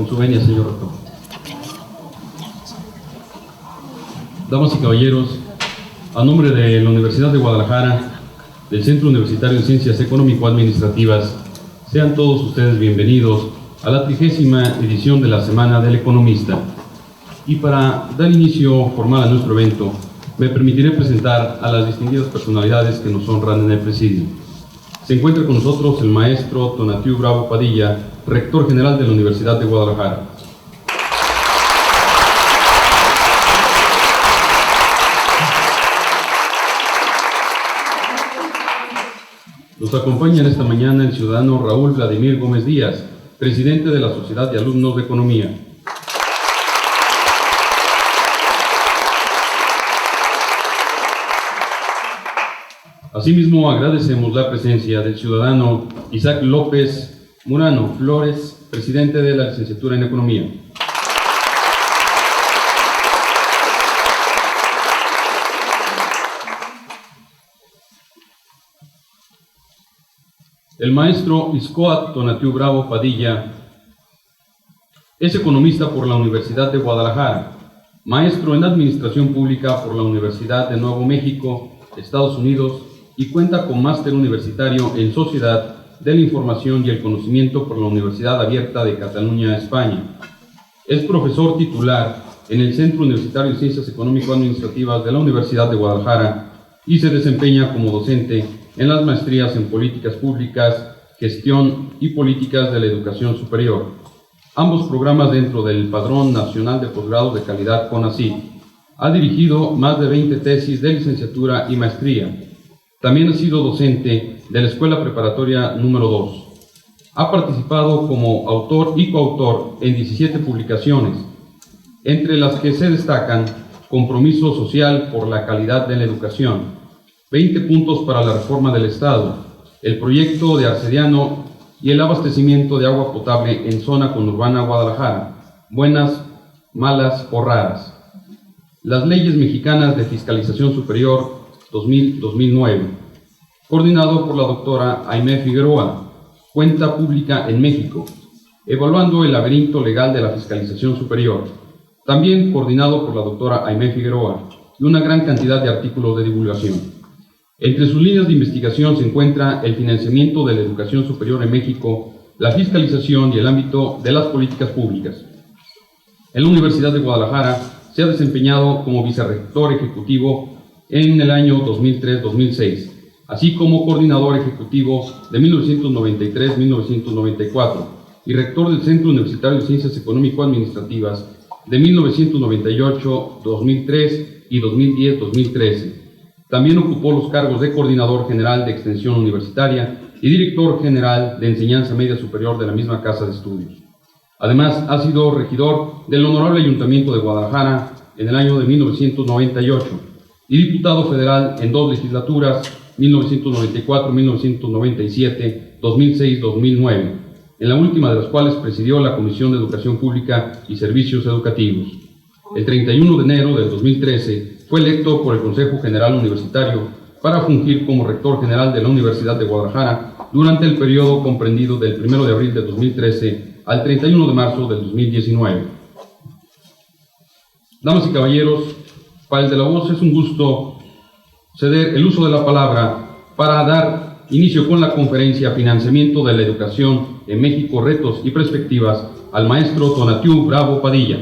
Con su venia, señor rector. Damas y caballeros, a nombre de la Universidad de Guadalajara, del Centro Universitario de Ciencias Económico-Administrativas, sean todos ustedes bienvenidos a la 30ª edición de la Semana del Economista. Y para dar inicio formal a nuestro evento, me permitiré presentar a las distinguidas personalidades que nos honran en el presidio. Se encuentra con nosotros el maestro Tonatiu Bravo Padilla, rector general de la Universidad de Guadalajara. Nos acompaña en esta mañana el ciudadano Raúl Vladimir Gómez Díaz, presidente de la Sociedad de Alumnos de Economía. Asimismo, agradecemos la presencia del ciudadano Isaac López Murano Flores, presidente de la licenciatura en Economía. El maestro Iscoat Tonatiu Bravo Padilla es economista por la Universidad de Guadalajara, maestro en Administración Pública por la Universidad de Nuevo México, Estados Unidos, y cuenta con máster universitario en Sociedad de la Información y el Conocimiento por la Universidad Abierta de Cataluña, España. Es profesor titular en el Centro Universitario de Ciencias Económico-Administrativas de la Universidad de Guadalajara y se desempeña como docente en las maestrías en Políticas Públicas, Gestión y Políticas de la Educación Superior, ambos programas dentro del Padrón Nacional de Posgrado de Calidad CONACYT. Ha dirigido más de 20 tesis de licenciatura y maestría. También ha sido docente de la Escuela Preparatoria número 2. Ha participado como autor y coautor en 17 publicaciones, entre las que se destacan Compromiso Social por la Calidad de la Educación, 20 puntos para la reforma del Estado, el proyecto de Arcediano y el abastecimiento de agua potable en zona conurbana Guadalajara, buenas, malas o raras. Las leyes mexicanas de fiscalización superior 2000-2009, coordinado por la doctora Aimé Figueroa, Cuenta Pública en México, evaluando el laberinto legal de la fiscalización superior, también coordinado por la doctora Aimé Figueroa, y una gran cantidad de artículos de divulgación. Entre sus líneas de investigación se encuentra el financiamiento de la educación superior en México, la fiscalización y el ámbito de las políticas públicas. En la Universidad de Guadalajara se ha desempeñado como vicerrector ejecutivo en el año 2003-2006, así como coordinador ejecutivo de 1993-1994 y rector del Centro Universitario de Ciencias Económico-Administrativas de 1998-2003 y 2010-2013. También ocupó los cargos de coordinador general de extensión universitaria y director general de enseñanza media superior de la misma casa de estudios. Además, ha sido regidor del Honorable Ayuntamiento de Guadalajara en el año de 1998 y diputado federal en 2 legislaturas, 1994-1997, 2006-2009, en la última de las cuales presidió la Comisión de Educación Pública y Servicios Educativos. El 31 de enero del 2013 fue electo por el Consejo General Universitario para fungir como rector general de la Universidad de Guadalajara durante el periodo comprendido del 1 de abril de 2013 al 31 de marzo del 2019. Damas y caballeros, para el de la voz es un gusto ceder el uso de la palabra para dar inicio con la conferencia Financiamiento de la Educación en México, Retos y Perspectivas al maestro Tonatiu Bravo Padilla.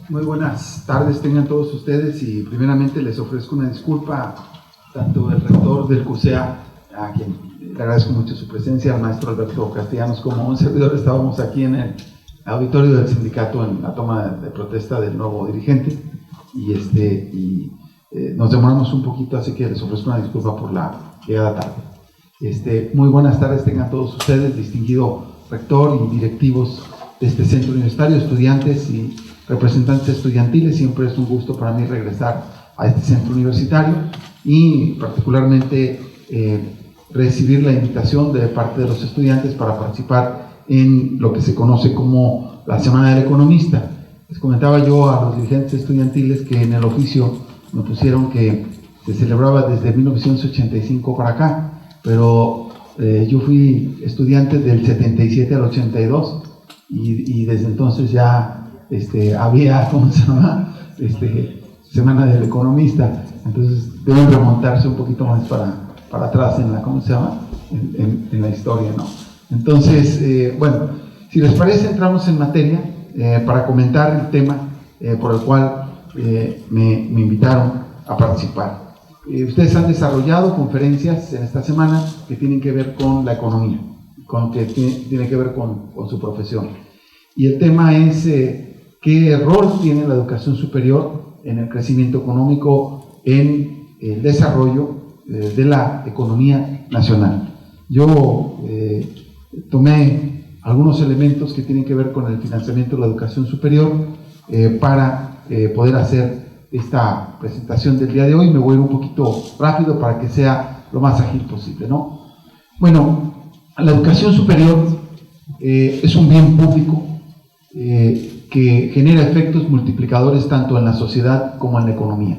Muy buenas tardes tengan todos ustedes y primeramente les ofrezco una disculpa tanto el rector del CUSEA, a quien le agradezco mucho su presencia, al maestro Alberto Castellanos, como un servidor. Estábamos aquí en el auditorio del sindicato en la toma de protesta del nuevo dirigente y nos demoramos un poquito, así que les ofrezco una disculpa por la llegada tarde. Muy buenas tardes tengan todos ustedes, distinguido rector y directivos de este centro universitario, estudiantes y representantes estudiantiles. Siempre es un gusto para mí regresar a este centro universitario y particularmente recibir la invitación de parte de los estudiantes para participar en lo que se conoce como la Semana del Economista. Les comentaba yo a los dirigentes estudiantiles que en el oficio me pusieron que se celebraba desde 1985 para acá, pero yo fui estudiante del 77 al 82 y desde entonces ya había, ¿cómo se llama? Semana del Economista. Entonces deben remontarse un poquito más para atrás en la, ¿cómo se llama? En la historia, ¿no? Entonces, bueno, si les parece, entramos en materia para comentar el tema por el cual me invitaron a participar. Ustedes han desarrollado conferencias en esta semana que tienen que ver con la economía, que tiene que ver con su profesión. Y el tema es qué rol tiene la educación superior en el crecimiento económico, en el desarrollo de la economía nacional. Yo tomé algunos elementos que tienen que ver con el financiamiento de la educación superior para poder hacer esta presentación del día de hoy. Me voy a ir un poquito rápido para que sea lo más ágil posible, ¿no? Bueno, la educación superior es un bien público que genera efectos multiplicadores tanto en la sociedad como en la economía.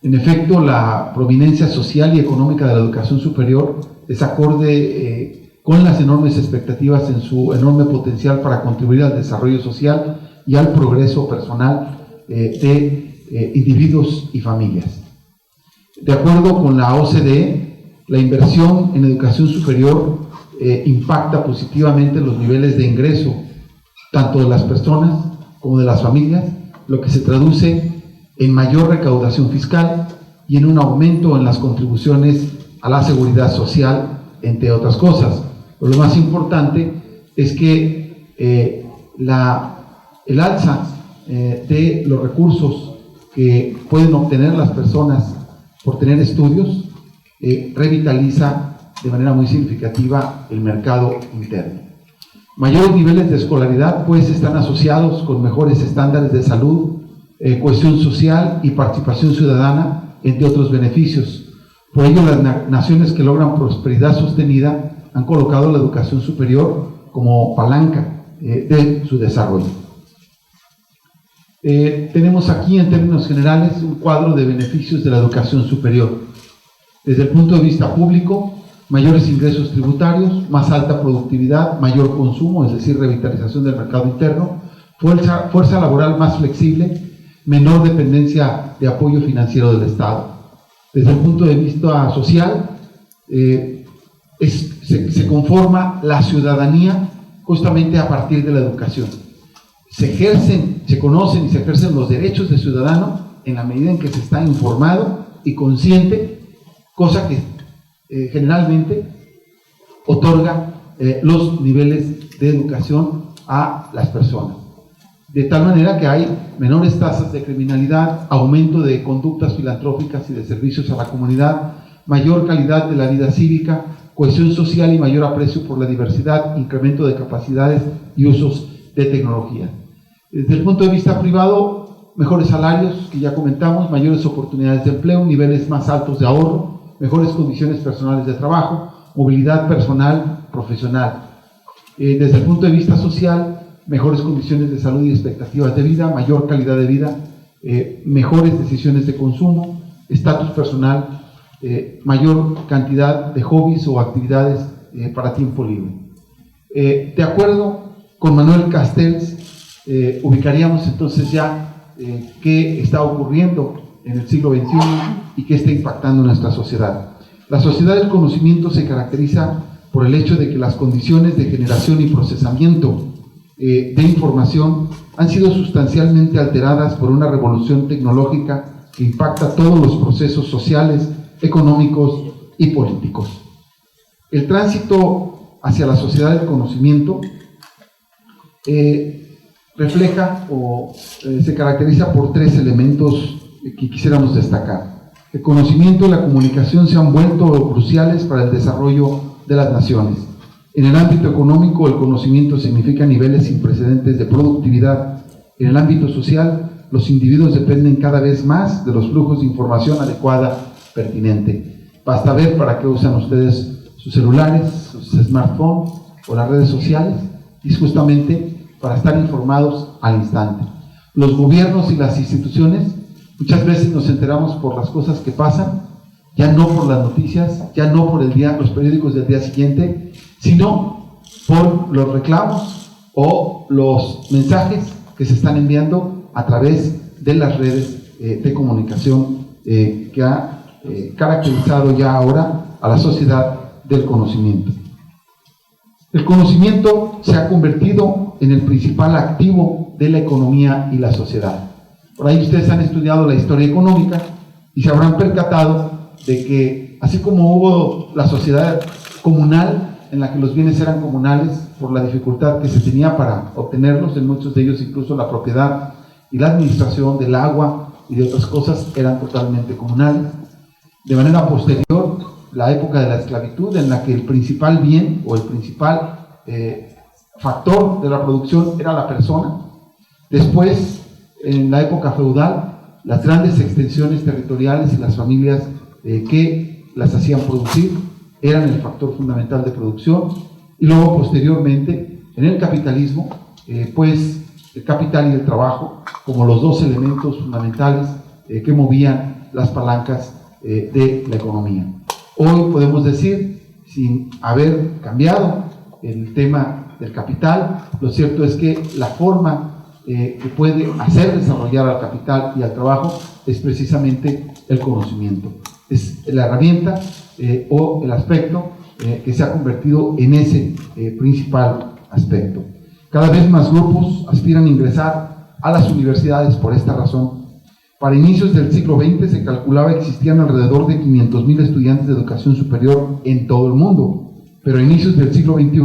En efecto, la prominencia social y económica de la educación superior es acorde con las enormes expectativas en su enorme potencial para contribuir al desarrollo social y al progreso personal de individuos y familias. De acuerdo con la OCDE, la inversión en educación superior impacta positivamente los niveles de ingreso tanto de las personas como de las familias, lo que se traduce en mayor recaudación fiscal y en un aumento en las contribuciones a la seguridad social, entre otras cosas. Pero lo más importante es que el alza de los recursos que pueden obtener las personas por tener estudios revitaliza de manera muy significativa el mercado interno. Mayores niveles de escolaridad pues están asociados con mejores estándares de salud, cohesión social y participación ciudadana, entre otros beneficios. Por ello, las naciones que logran prosperidad sostenida han colocado la educación superior como palanca de su desarrollo. Tenemos aquí, en términos generales, un cuadro de beneficios de la educación superior. Desde el punto de vista público, mayores ingresos tributarios, más alta productividad, mayor consumo, es decir, revitalización del mercado interno, fuerza laboral más flexible, menor dependencia de apoyo financiero del Estado. Desde el punto de vista social, se conforma la ciudadanía justamente a partir de la educación. Se conocen y se ejercen los derechos del ciudadano en la medida en que se está informado y consciente, cosa que generalmente otorga los niveles de educación a las personas. De tal manera que hay menores tasas de criminalidad, aumento de conductas filantrópicas y de servicios a la comunidad, mayor calidad de la vida cívica, cohesión social y mayor aprecio por la diversidad, incremento de capacidades y usos de tecnología. Desde el punto de vista privado, mejores salarios, que ya comentamos, mayores oportunidades de empleo, niveles más altos de ahorro, mejores condiciones personales de trabajo, movilidad personal, profesional. Desde el punto de vista social, mejores condiciones de salud y expectativas de vida, mayor calidad de vida, mejores decisiones de consumo, estatus personal, mayor cantidad de hobbies o actividades para tiempo libre. De acuerdo con Manuel Castells, ubicaríamos entonces ya qué está ocurriendo en el siglo XXI y qué está impactando en nuestra sociedad. La sociedad del conocimiento se caracteriza por el hecho de que las condiciones de generación y procesamiento de información han sido sustancialmente alteradas por una revolución tecnológica que impacta todos los procesos sociales, económicos y políticos. El tránsito hacia la sociedad del conocimiento refleja o se caracteriza por tres elementos que quisiéramos destacar. El conocimiento y la comunicación se han vuelto cruciales para el desarrollo de las naciones. En el ámbito económico, el conocimiento significa niveles sin precedentes de productividad. En el ámbito social, los individuos dependen cada vez más de los flujos de información adecuada, pertinente. Basta ver para qué usan ustedes sus celulares, sus smartphones o las redes sociales y es justamente para estar informados al instante. Los gobiernos y las instituciones muchas veces nos enteramos por las cosas que pasan, ya no por las noticias, ya no por los periódicos del día siguiente, sino por los reclamos o los mensajes que se están enviando a través de las redes de comunicación que ha caracterizado ya ahora a la sociedad del conocimiento. El conocimiento se ha convertido en el principal activo de la economía y la sociedad. Por ahí ustedes han estudiado la historia económica y se habrán percatado de que así como hubo la sociedad comunal en la que los bienes eran comunales por la dificultad que se tenía para obtenerlos, en muchos de ellos incluso la propiedad y la administración del agua y de otras cosas eran totalmente comunales. De manera posterior, la época de la esclavitud, en la que el principal bien o el principal factor de la producción era la persona. Después, en la época feudal, las grandes extensiones territoriales y las familias que las hacían producir eran el factor fundamental de producción. Y luego, posteriormente, en el capitalismo, pues el capital y el trabajo como los dos elementos fundamentales que movían las palancas de la economía. Hoy podemos decir, sin haber cambiado el tema del capital, lo cierto es que la forma que puede hacer desarrollar al capital y al trabajo es precisamente el conocimiento. Es la herramienta o el aspecto que se ha convertido en ese principal aspecto. Cada vez más grupos aspiran a ingresar a las universidades por esta razón. Para inicios del siglo XX se calculaba que existían alrededor de 500,000 estudiantes de educación superior en todo el mundo, pero a inicios del siglo XXI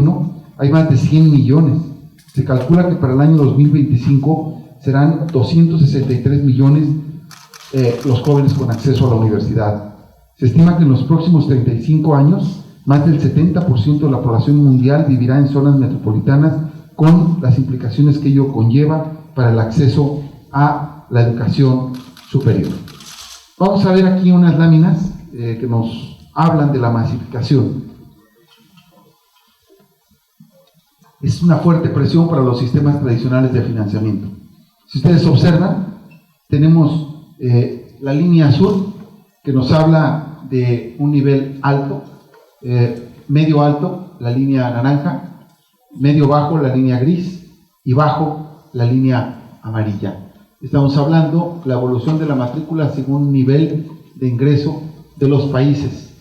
hay más de 100 millones. Se calcula que para el año 2025 serán 263 millones los jóvenes con acceso a la universidad. Se estima que en los próximos 35 años, más del 70% de la población mundial vivirá en zonas metropolitanas, con las implicaciones que ello conlleva para el acceso a la educación superior. Vamos a ver aquí unas láminas que nos hablan de la masificación. Es una fuerte presión para los sistemas tradicionales de financiamiento. Si ustedes observan, tenemos la línea azul que nos habla de un nivel alto, medio alto, la línea naranja, medio bajo, la línea gris, y bajo, la línea amarilla. Estamos hablando de la evolución de la matrícula según nivel de ingreso de los países.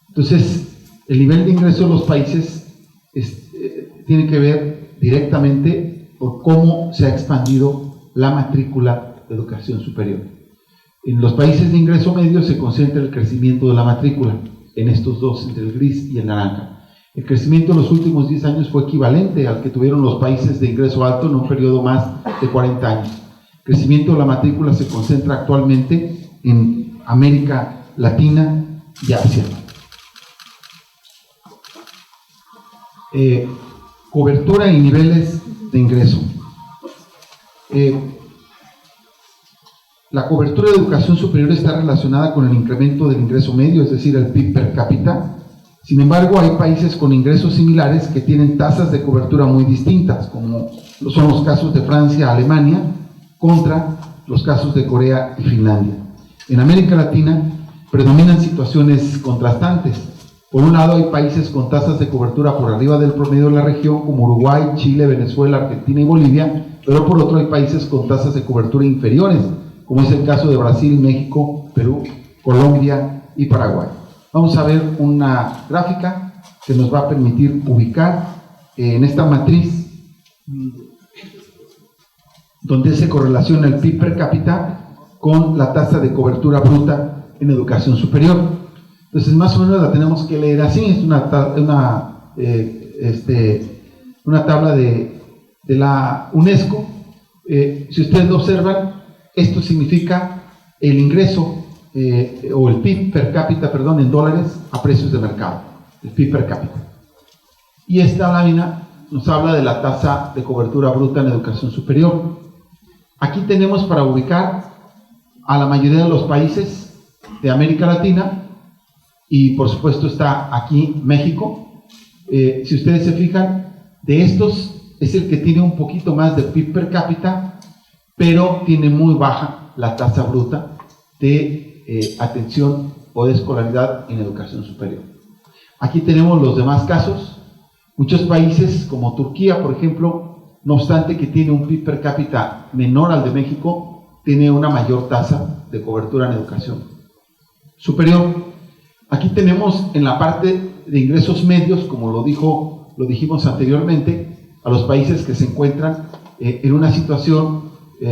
Entonces, el nivel de ingreso de los países tiene que ver directamente por cómo se ha expandido la matrícula de educación superior. En los países de ingreso medio se concentra el crecimiento de la matrícula, en estos dos, entre el gris y el naranja. El crecimiento en los últimos 10 años fue equivalente al que tuvieron los países de ingreso alto en un periodo más de 40 años. El crecimiento de la matrícula se concentra actualmente en América Latina y Asia. Cobertura y niveles de ingreso. La cobertura de educación superior está relacionada con el incremento del ingreso medio, es decir, el PIB per cápita. Sin embargo, hay países con ingresos similares que tienen tasas de cobertura muy distintas, como son los casos de Francia, Alemania, contra los casos de Corea y Finlandia. En América Latina predominan situaciones contrastantes. Por un lado, hay países con tasas de cobertura por arriba del promedio de la región, como Uruguay, Chile, Venezuela, Argentina y Bolivia, pero por otro hay países con tasas de cobertura inferiores, como es el caso de Brasil, México, Perú, Colombia y Paraguay. Vamos a ver una gráfica que nos va a permitir ubicar en esta matriz donde se correlaciona el PIB per cápita con la tasa de cobertura bruta en educación superior. Entonces, más o menos la tenemos que leer así. Es una tabla de la UNESCO. Si ustedes lo observan, esto significa el ingreso o el PIB per cápita, perdón, en dólares a precios de mercado, el PIB per cápita. Y esta lámina nos habla de la tasa de cobertura bruta en educación superior. Aquí tenemos para ubicar a la mayoría de los países de América Latina y por supuesto está aquí México. Si ustedes se fijan, de estos es el que tiene un poquito más de PIB per cápita, pero tiene muy baja la tasa bruta de atención o de escolaridad en educación superior. Aquí tenemos los demás casos. Muchos países como Turquía, por ejemplo, no obstante que tiene un PIB per cápita menor al de México, tiene una mayor tasa de cobertura en educación superior. Aquí tenemos en la parte de ingresos medios, como lo dijimos anteriormente, a los países que se encuentran en una situación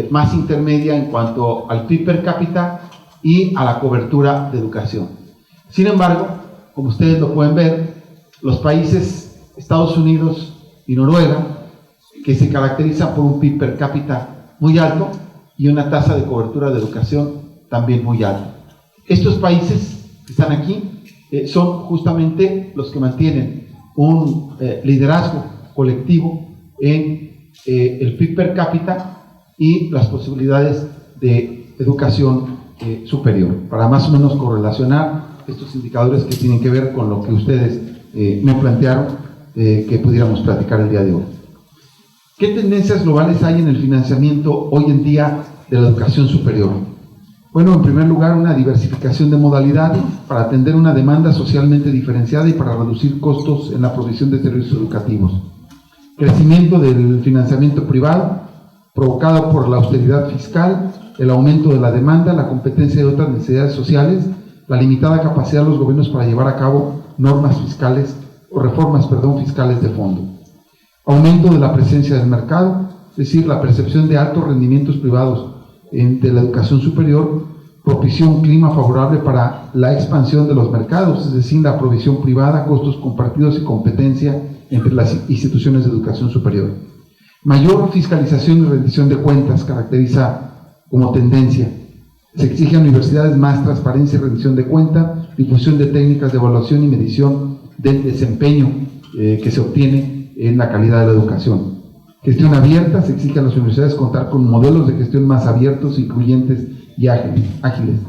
más intermedia en cuanto al PIB per cápita y a la cobertura de educación. Sin embargo, como ustedes lo pueden ver, los países Estados Unidos y Noruega, que se caracterizan por un PIB per cápita muy alto y una tasa de cobertura de educación también muy alta. Estos países que están aquí son justamente los que mantienen un liderazgo colectivo en el PIB per cápita y las posibilidades de educación superior, para más o menos correlacionar estos indicadores que tienen que ver con lo que ustedes me plantearon que pudiéramos platicar el día de hoy. ¿Qué tendencias globales hay en el financiamiento hoy en día de la educación superior? Bueno, en primer lugar, una diversificación de modalidades para atender una demanda socialmente diferenciada y para reducir costos en la provisión de servicios educativos. Crecimiento del financiamiento privado, provocado por la austeridad fiscal, el aumento de la demanda, la competencia de otras necesidades sociales, la limitada capacidad de los gobiernos para llevar a cabo reformas fiscales de fondo. Aumento de la presencia del mercado, es decir, la percepción de altos rendimientos privados de la educación superior, propició un clima favorable para la expansión de los mercados, es decir, la provisión privada, costos compartidos y competencia entre las instituciones de educación superior. Mayor fiscalización y rendición de cuentas caracteriza como tendencia. Se exige a universidades más transparencia y rendición de cuentas, difusión de técnicas de evaluación y medición del desempeño que se obtiene en la calidad de la educación. Gestión abierta, se exige a las universidades contar con modelos de gestión más abiertos, incluyentes y ágiles.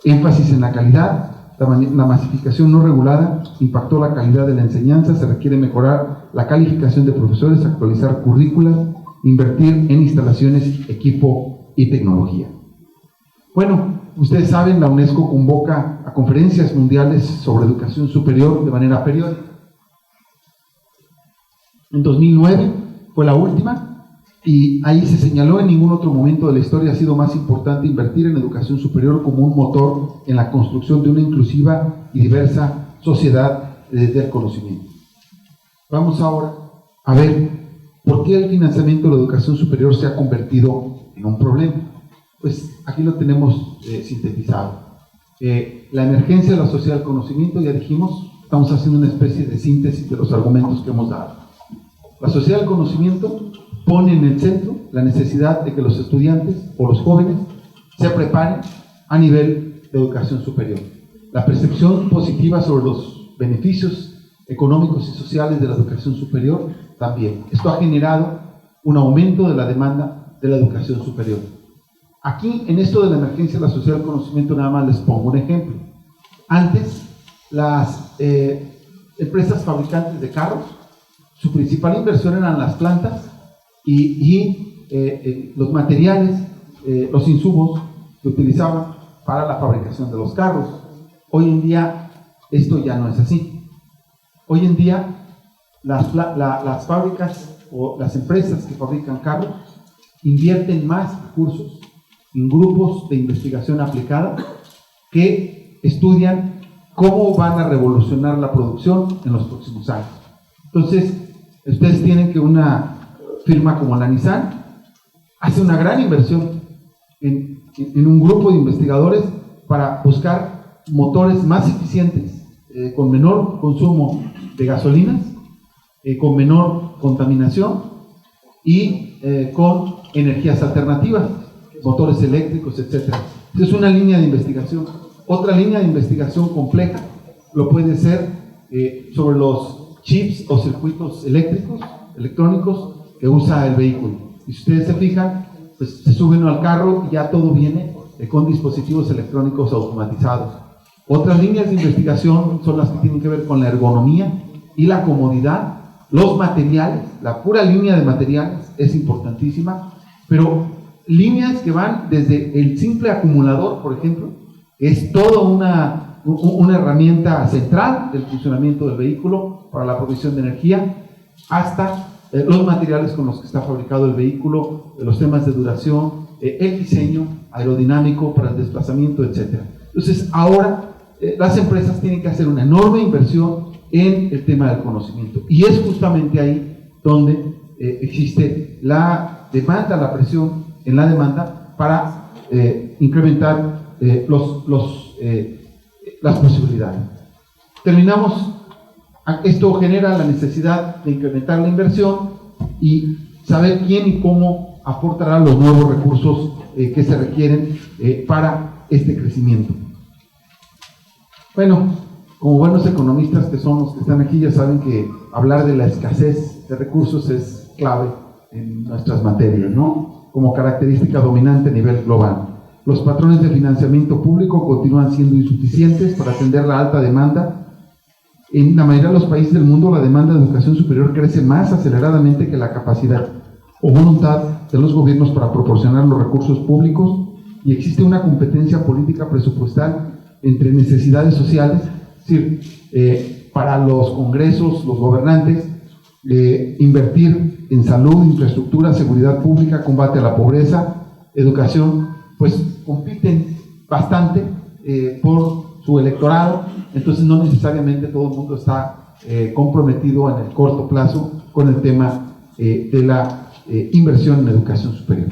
Énfasis en la calidad, la masificación no regulada impactó la calidad de la enseñanza, se requiere mejorar la calificación de profesores, actualizar currículas, invertir en instalaciones, equipo y tecnología. Bueno, ustedes saben, la UNESCO convoca a conferencias mundiales sobre educación superior de manera periódica. En 2009 fue la última, y ahí se señaló: en ningún otro momento de la historia ha sido más importante invertir en educación superior como un motor en la construcción de una inclusiva y diversa sociedad desde el conocimiento. Vamos ahora a ver por qué el financiamiento de la educación superior se ha convertido en un problema. Pues aquí lo tenemos sintetizado. La emergencia de la sociedad del conocimiento, ya dijimos, estamos haciendo una especie de síntesis de los argumentos que hemos dado. La sociedad del conocimiento pone en el centro la necesidad de que los estudiantes o los jóvenes se preparen a nivel de educación superior. La percepción positiva sobre los beneficios económicos y sociales de la educación superior también. Esto ha generado un aumento de la demanda de la educación superior. Aquí, en esto de la emergencia de la sociedad del conocimiento, nada más les pongo un ejemplo. Antes, las empresas fabricantes de carros, su principal inversión eran las plantas y los materiales, los insumos que utilizaban para la fabricación de los carros. Hoy en día esto ya no es así. Hoy en día las fábricas o las empresas que fabrican carros invierten más recursos en grupos de investigación aplicada que estudian cómo van a revolucionar la producción en los próximos años. Entonces, ustedes tienen que una firma como la Nissan hace una gran inversión en un grupo de investigadores para buscar motores más eficientes, con menor consumo de gasolinas, con menor contaminación y con energías alternativas, motores eléctricos, etc. Esa es una línea de investigación. Otra línea de investigación compleja lo puede ser sobre los chips o circuitos electrónicos que usa el vehículo. Y si ustedes se fijan, pues se suben al carro y ya todo viene con dispositivos electrónicos automatizados. Otras líneas de investigación son las que tienen que ver con la ergonomía y la comodidad los materiales, la pura línea de materiales es importantísima, pero líneas que van desde el simple acumulador, por ejemplo, que es toda una herramienta central del funcionamiento del vehículo para la provisión de energía, hasta los materiales con los que está fabricado el vehículo, los temas de duración, el diseño aerodinámico para el desplazamiento, etc. Entonces, ahora las empresas tienen que hacer una enorme inversión en el tema del conocimiento, y es justamente ahí donde existe la demanda, la presión en la demanda para incrementar las posibilidades. Terminamos. Esto genera la necesidad de incrementar la inversión y saber quién y cómo aportará los nuevos recursos que se requieren para este crecimiento. Bueno, como buenos economistas que son los que están aquí, ya saben que hablar de la escasez de recursos es clave en nuestras materias, ¿no? Como característica dominante a nivel global. Los patrones de financiamiento público continúan siendo insuficientes para atender la alta demanda. En la mayoría de los países del mundo, la demanda de educación superior crece más aceleradamente que la capacidad o voluntad de los gobiernos para proporcionar los recursos públicos, y existe una competencia política presupuestal entre necesidades sociales, es decir, para los congresos, los gobernantes, invertir en salud, infraestructura, seguridad pública, combate a la pobreza, educación, pues compiten bastante por su electorado. Entonces no necesariamente todo el mundo está comprometido en el corto plazo con el tema de la inversión en educación superior.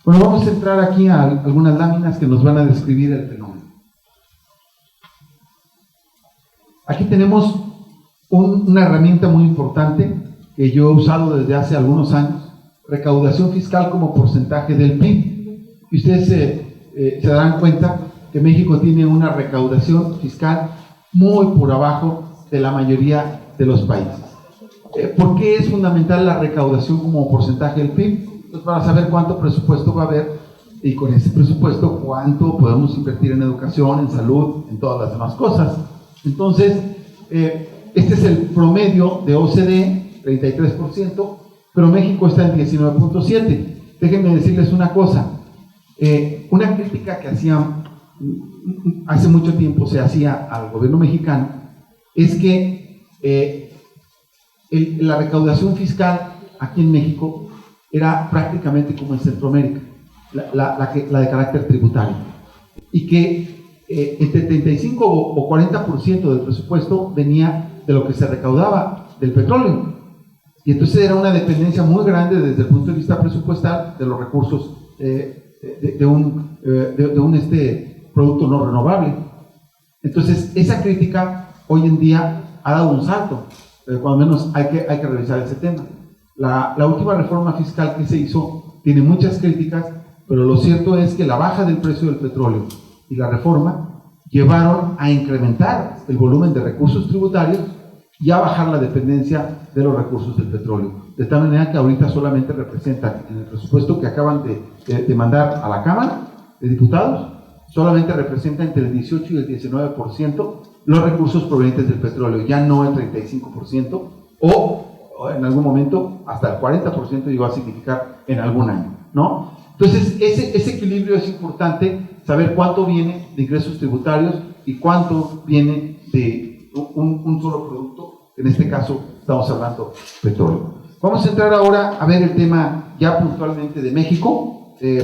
Bueno, vamos a entrar aquí a algunas láminas que nos van a describir el fenómeno. Aquí tenemos una herramienta muy importante que yo he usado desde hace algunos años, recaudación fiscal como porcentaje del PIB. Y ustedes se darán cuenta que México tiene una recaudación fiscal muy por abajo de la mayoría de los países. ¿Por qué es fundamental la recaudación como porcentaje del PIB? Pues para saber cuánto presupuesto va a haber, y con ese presupuesto cuánto podemos invertir en educación, en salud, en todas las demás cosas. Entonces, este es el promedio de OCDE, 33%, pero México está en 19.7%. Déjenme decirles una cosa, una crítica que hace mucho tiempo se hacía al gobierno mexicano es que la recaudación fiscal aquí en México era prácticamente como en Centroamérica, la de carácter tributario, y que entre 35 o 40% del presupuesto venía de lo que se recaudaba del petróleo, y entonces era una dependencia muy grande desde el punto de vista presupuestal de los recursos de un producto no renovable. Entonces esa crítica hoy en día ha dado un salto, cuando menos hay que revisar ese tema. La última reforma fiscal que se hizo tiene muchas críticas, pero lo cierto es que la baja del precio del petróleo y la reforma llevaron a incrementar el volumen de recursos tributarios y a bajar la dependencia de los recursos del petróleo, de tal manera que ahorita solamente representan, en el presupuesto que acaban de mandar a la Cámara de Diputados, solamente representa entre el 18 y el 19% los recursos provenientes del petróleo, ya no el 35%, o en algún momento hasta el 40% llegó a significar en algún año, ¿no? Entonces ese equilibrio es importante, saber cuánto viene de ingresos tributarios y cuánto viene de un solo producto, en este caso estamos hablando de petróleo. Vamos a entrar ahora a ver el tema ya puntualmente de México,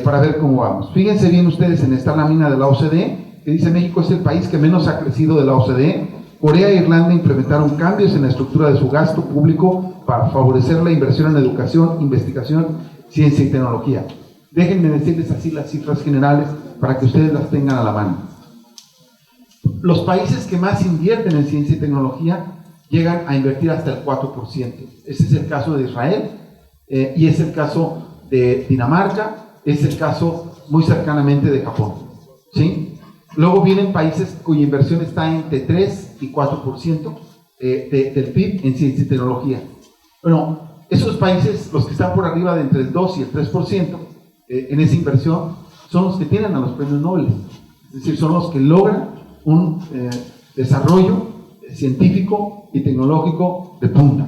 para ver cómo vamos. Fíjense bien ustedes en esta lámina de la OCDE, que dice México es el país que menos ha crecido de la OCDE. Corea e Irlanda implementaron cambios en la estructura de su gasto público para favorecer la inversión en educación, investigación, ciencia y tecnología. Déjenme decirles así las cifras generales para que ustedes las tengan a la mano. Los países que más invierten en ciencia y tecnología llegan a invertir hasta el 4%. Ese es el caso de Israel, y es el caso de Dinamarca, es el caso muy cercanamente de Japón, ¿sí? Luego vienen países cuya inversión está entre 3 y 4% del PIB en ciencia y tecnología. Bueno, esos países, los que están por arriba de entre el 2 y el 3% en esa inversión, son los que tienen a los premios Nobel. Es decir, son los que logran un desarrollo científico y tecnológico de punta.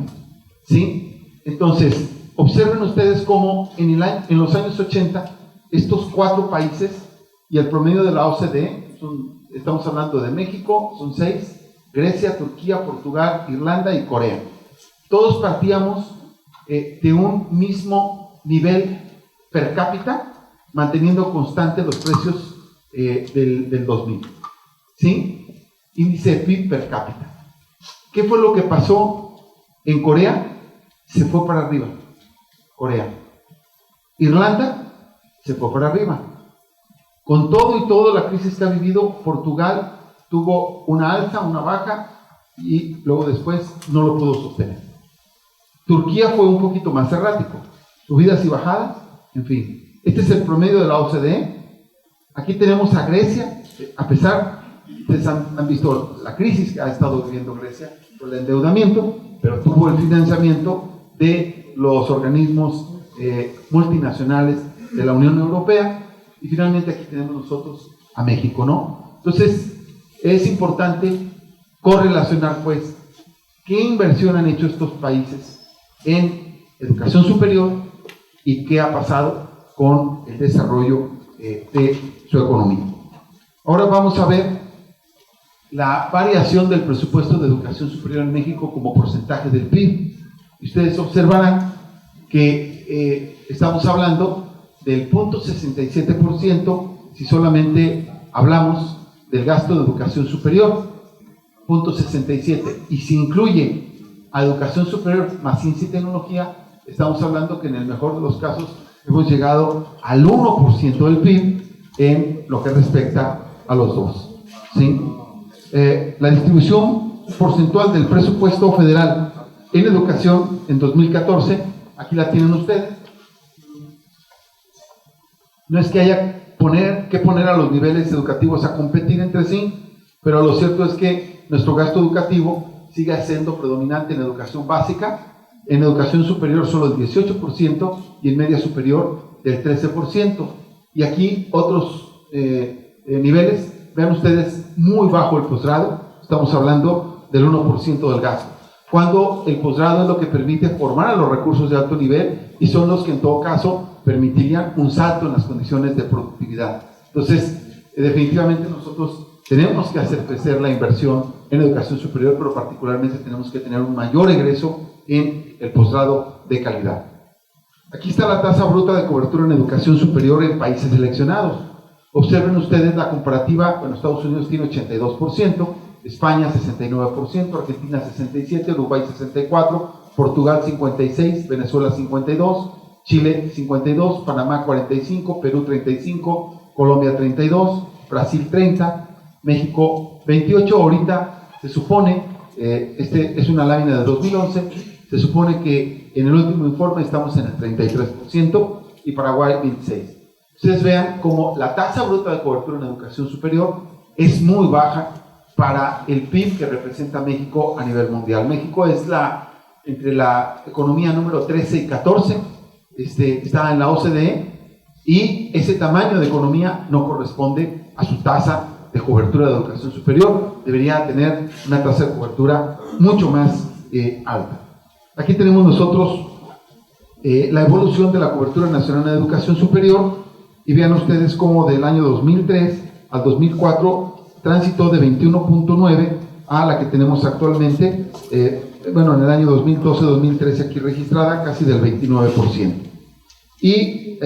¿sí? Entonces, observen ustedes cómo en los años 80, estos 4 países y el promedio de la OCDE, estamos hablando de México, son 6, Grecia, Turquía, Portugal, Irlanda y Corea. Todos partíamos de un mismo nivel per cápita, manteniendo constantes los precios del 2000, ¿sí? Índice de PIB per cápita. ¿Qué fue lo que pasó en Corea? Se fue para arriba, Corea. Irlanda se fue para arriba. Con todo y todo la crisis que ha vivido, Portugal tuvo una alza, una baja, y luego después no lo pudo sostener. Turquía fue un poquito más errático, subidas y bajadas, en fin. Este es el promedio de la OCDE. Aquí tenemos a Grecia, a pesar, ustedes han visto la crisis que ha estado viviendo Grecia por el endeudamiento, pero tuvo el financiamiento de los organismos multinacionales de la Unión Europea, y finalmente aquí tenemos nosotros a México, ¿no? Entonces, es importante correlacionar, pues, qué inversión han hecho estos países en educación superior y qué ha pasado con el desarrollo de su economía. Ahora vamos a ver la variación del presupuesto de educación superior en México como porcentaje del PIB. Ustedes observarán que estamos hablando del 0.67% si solamente hablamos del gasto de educación superior, 0.67, y si incluye a educación superior más ciencia y tecnología, estamos hablando que en el mejor de los casos hemos llegado al 1% del PIB en lo que respecta a los dos, ¿sí? La distribución porcentual del presupuesto federal en educación en 2014, aquí la tienen ustedes. No es que haya que poner a los niveles educativos a competir entre sí, pero lo cierto es que nuestro gasto educativo sigue siendo predominante en educación básica, en educación superior solo el 18% y en media superior del 13%. Y aquí otros niveles, vean ustedes, muy bajo el posgrado, estamos hablando del 1% del gasto, cuando el posgrado es lo que permite formar a los recursos de alto nivel y son los que en todo caso permitirían un salto en las condiciones de productividad. Entonces, definitivamente nosotros tenemos que hacer crecer la inversión en educación superior, pero particularmente tenemos que tener un mayor egreso en el posgrado de calidad. Aquí está la tasa bruta de cobertura en educación superior en países seleccionados. Observen ustedes la comparativa. Bueno, Estados Unidos tiene 82%, España 69%, Argentina 67%, Uruguay 64%, Portugal 56%, Venezuela 52%, Chile 52%, Panamá 45%, Perú 35%, Colombia 32%, Brasil 30%, México 28%. Ahorita se supone, es una lámina de 2011, se supone que en el último informe estamos en el 33% y Paraguay 26%. Ustedes vean cómo la tasa bruta de cobertura en educación superior es muy baja para el PIB que representa México a nivel mundial. México es entre la economía número 13 y 14, está en la OCDE, y ese tamaño de economía no corresponde a su tasa de cobertura de educación superior. Debería tener una tasa de cobertura mucho más alta. Aquí tenemos nosotros la evolución de la cobertura nacional de educación superior, y vean ustedes cómo del año 2003 al 2004 transitó de 21.9 a la que tenemos actualmente, bueno, en el año 2012-2013 aquí registrada, casi del 29%. Y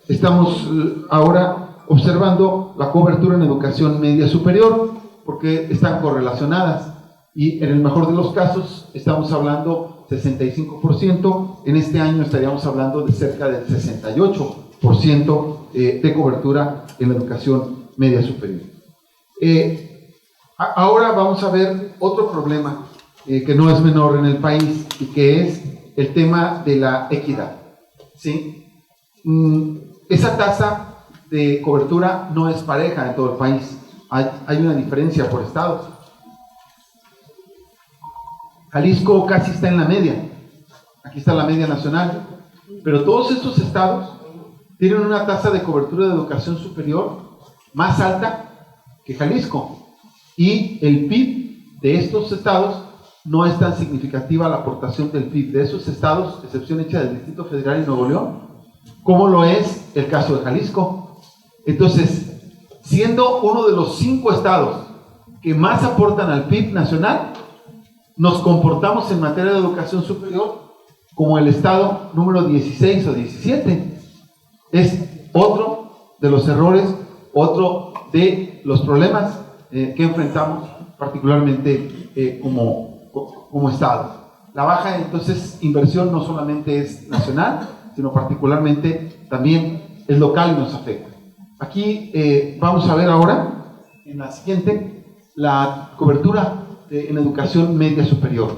estamos ahora observando la cobertura en educación media superior, porque están correlacionadas, y en el mejor de los casos estamos hablando 65%, en este año estaríamos hablando de cerca del 68% de cobertura en la educación media superior. Ahora vamos a ver otro problema que no es menor en el país, y que es el tema de la equidad, ¿sí? Esa tasa de cobertura no es pareja en todo el país, hay una diferencia por estados. Jalisco casi está en la media, aquí está la media nacional, pero todos estos estados tienen una tasa de cobertura de educación superior más alta que Jalisco, y el PIB de estos estados no es tan significativa la aportación del PIB de esos estados, excepción hecha del Distrito Federal y Nuevo León, como lo es el caso de Jalisco. Entonces, siendo uno de los 5 estados que más aportan al PIB nacional, nos comportamos en materia de educación superior como el estado número 16 o 17. Es otro de los errores, otro de los problemas que enfrentamos particularmente como estado. La baja entonces inversión no solamente es nacional, sino particularmente también es local y nos afecta. Aquí vamos a ver ahora, en la siguiente, la cobertura en educación media superior.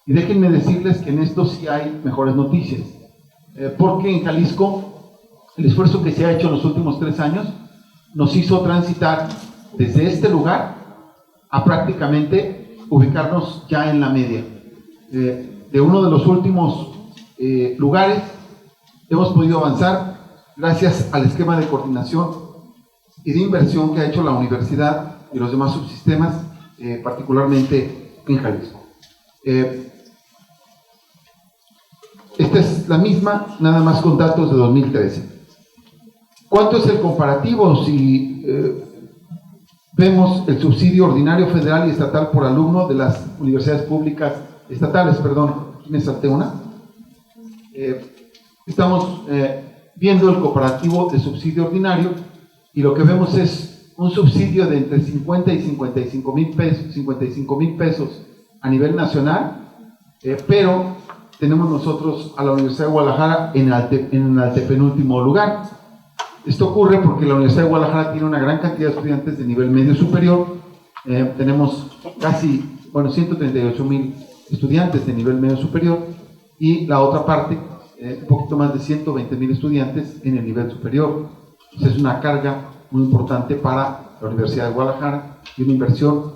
Y déjenme decirles que en esto sí hay mejores noticias, porque en Jalisco el esfuerzo que se ha hecho en los últimos 3 años nos hizo transitar desde este lugar a prácticamente ubicarnos ya en la media. De uno de los últimos lugares hemos podido avanzar gracias al esquema de coordinación y de inversión que ha hecho la universidad y los demás subsistemas, particularmente en Jalisco. Esta es la misma, nada más con datos de 2013. ¿Cuánto es el comparativo si vemos el subsidio ordinario federal y estatal por alumno de las universidades públicas estatales? Perdón, me salté una. Estamos viendo el comparativo de subsidio ordinario y lo que vemos es un subsidio de entre 50 y 55 mil pesos a nivel nacional, pero tenemos nosotros a la Universidad de Guadalajara en el antepenúltimo lugar. Esto ocurre porque la Universidad de Guadalajara tiene una gran cantidad de estudiantes de nivel medio superior. Tenemos casi, 138,000 estudiantes de nivel medio superior y la otra parte, un poquito más de 120,000 estudiantes en el nivel superior. Entonces es una carga muy importante para la Universidad de Guadalajara y una inversión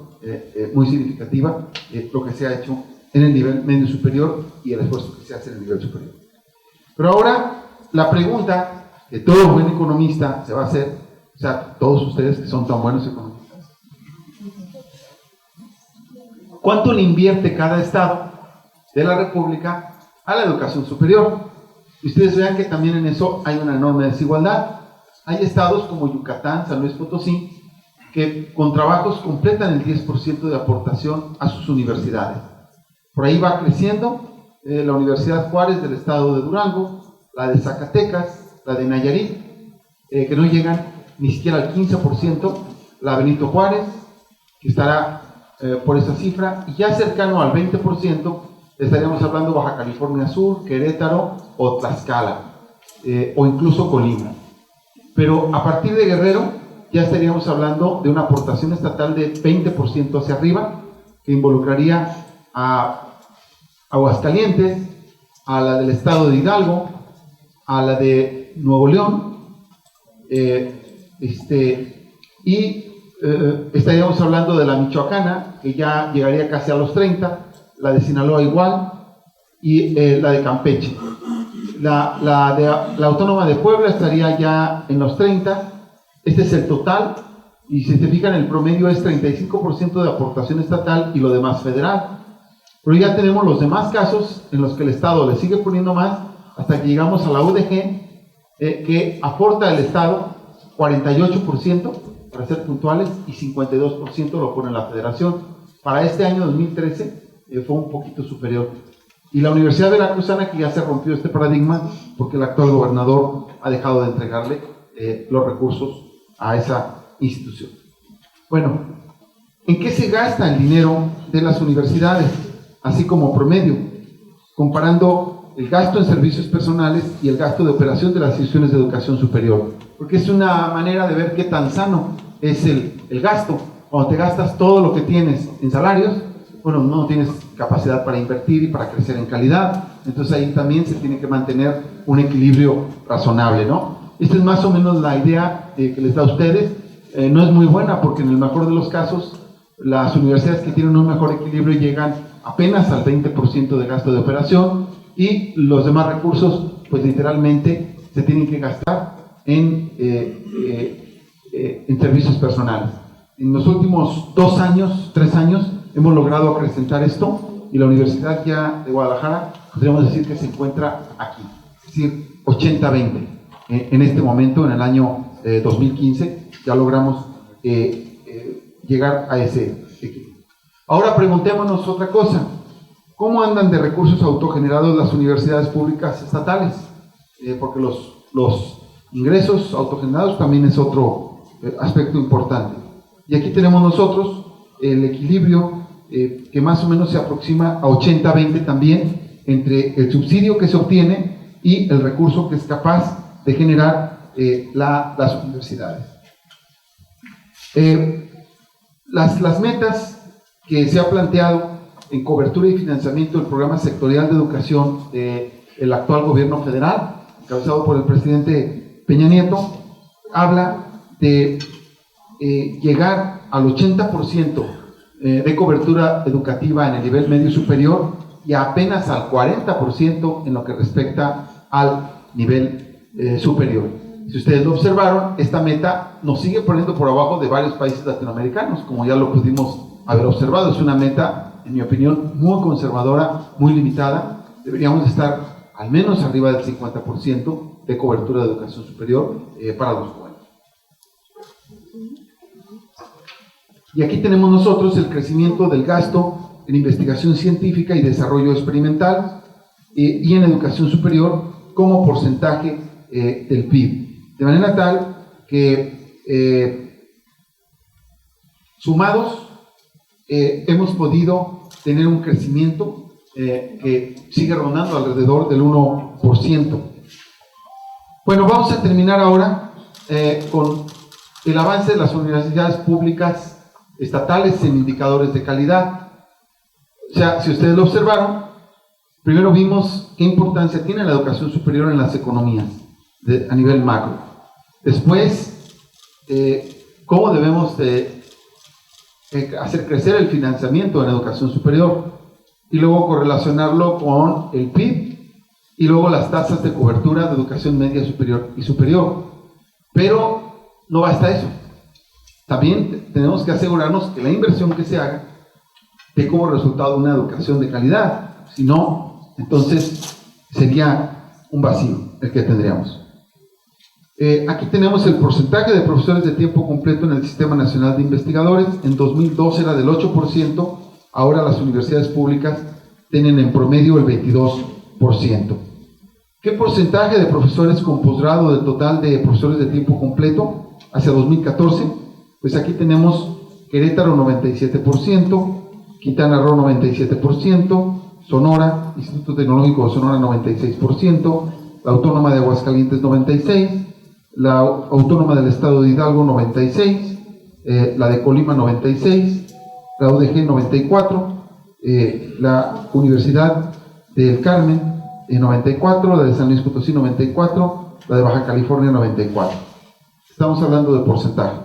muy significativa, lo que se ha hecho en el nivel medio superior y el esfuerzo que se hace en el nivel superior. Pero ahora la pregunta que todo buen economista se va a hacer, o sea, todos ustedes que son tan buenos economistas, ¿cuánto le invierte cada estado de la República a la educación superior? Y ustedes vean que también en eso hay una enorme desigualdad. Hay estados como Yucatán, San Luis Potosí, que con trabajos completan el 10% de aportación a sus universidades. Por ahí va creciendo la Universidad Juárez del estado de Durango, la de Zacatecas, la de Nayarit, que no llegan ni siquiera al 15%, la Benito Juárez, que estará por esa cifra, y ya cercano al 20%, estaríamos hablando Baja California Sur, Querétaro o Tlaxcala, o incluso Colima. Pero a partir de Guerrero, ya estaríamos hablando de una aportación estatal de 20% hacia arriba, que involucraría a Aguascalientes, a la del estado de Hidalgo, a la de Nuevo León, estaríamos hablando de la Michoacana, que ya llegaría casi a los 30, la de Sinaloa igual, y la de Campeche. La Autónoma de Puebla estaría ya en los 30. Este es el total, y si se fijan, el promedio es 35% de aportación estatal y lo demás federal. Pero ya tenemos los demás casos en los que el Estado le sigue poniendo más, hasta que llegamos a la UDG, que aporta el Estado 48%, para ser puntuales, y 52% lo pone la Federación. Para este año 2013 fue un poquito superior. Y la Universidad Veracruzana, que ya se rompió este paradigma, porque el actual gobernador ha dejado de entregarle los recursos a esa institución. Bueno, ¿en qué se gasta el dinero de las universidades? Así como promedio, comparando el gasto en servicios personales y el gasto de operación de las instituciones de educación superior, porque es una manera de ver qué tan sano es el gasto. Cuando te gastas todo lo que tienes en salarios, bueno, no tienes capacidad para invertir y para crecer en calidad, entonces ahí también se tiene que mantener un equilibrio razonable, ¿no? Esta es más o menos la idea que les da a ustedes. No es muy buena porque en el mejor de los casos las universidades que tienen un mejor equilibrio llegan apenas al 20% de gasto de operación y los demás recursos pues literalmente se tienen que gastar en servicios personales. En los últimos 2 años, 3 años hemos logrado acrecentar esto y la Universidad ya de Guadalajara, podríamos decir que se encuentra aquí, es decir, 80-20. En este momento, en el año 2015, ya logramos llegar a ese equilibrio. Ahora preguntémonos otra cosa. ¿Cómo andan de recursos autogenerados las universidades públicas estatales? Porque los ingresos autogenerados también es otro aspecto importante. Y aquí tenemos nosotros el equilibrio que más o menos se aproxima a 80-20 también entre el subsidio que se obtiene y el recurso que es capaz de generar las universidades. Las metas que se ha planteado en cobertura y financiamiento del programa sectorial de educación del actual gobierno federal, encabezado por el presidente Peña Nieto, habla de llegar al 80% de cobertura educativa en el nivel medio superior y apenas al 40% en lo que respecta al nivel superior. Si ustedes lo observaron, esta meta nos sigue poniendo por abajo de varios países latinoamericanos, como ya lo pudimos haber observado. Es una meta, en mi opinión, muy conservadora, muy limitada. Deberíamos estar al menos arriba del 50% de cobertura de educación superior para los jóvenes. Y aquí tenemos nosotros el crecimiento del gasto en investigación científica y desarrollo experimental y en educación superior como porcentaje del PIB. De manera tal que sumados hemos podido tener un crecimiento que sigue rondando alrededor del 1%. Bueno, vamos a terminar ahora con el avance de las universidades públicas estatales en indicadores de calidad. O sea, si ustedes lo observaron, primero vimos qué importancia tiene la educación superior en las economías a nivel macro. Después, cómo debemos hacer crecer el financiamiento en educación superior y luego correlacionarlo con el PIB y luego las tasas de cobertura de educación media superior y superior. Pero no basta eso. También tenemos que asegurarnos que la inversión que se haga dé como resultado una educación de calidad. Si no, entonces sería un vacío el que tendríamos. Aquí tenemos el porcentaje de profesores de tiempo completo en el Sistema Nacional de Investigadores. En 2002 era del 8%, ahora las universidades públicas tienen en promedio el 22%. ¿Qué porcentaje de profesores con posgrado del total de profesores de tiempo completo hacia 2014? Pues aquí tenemos Querétaro 97%, Quintana Roo 97%, Sonora, Instituto Tecnológico de Sonora 96%, la Autónoma de Aguascalientes 96%, la Autónoma del Estado de Hidalgo 96%, la de Colima 96%, la UDG 94%, la Universidad del Carmen 94%, la de San Luis Potosí 94%, la de Baja California 94%. Estamos hablando de porcentaje.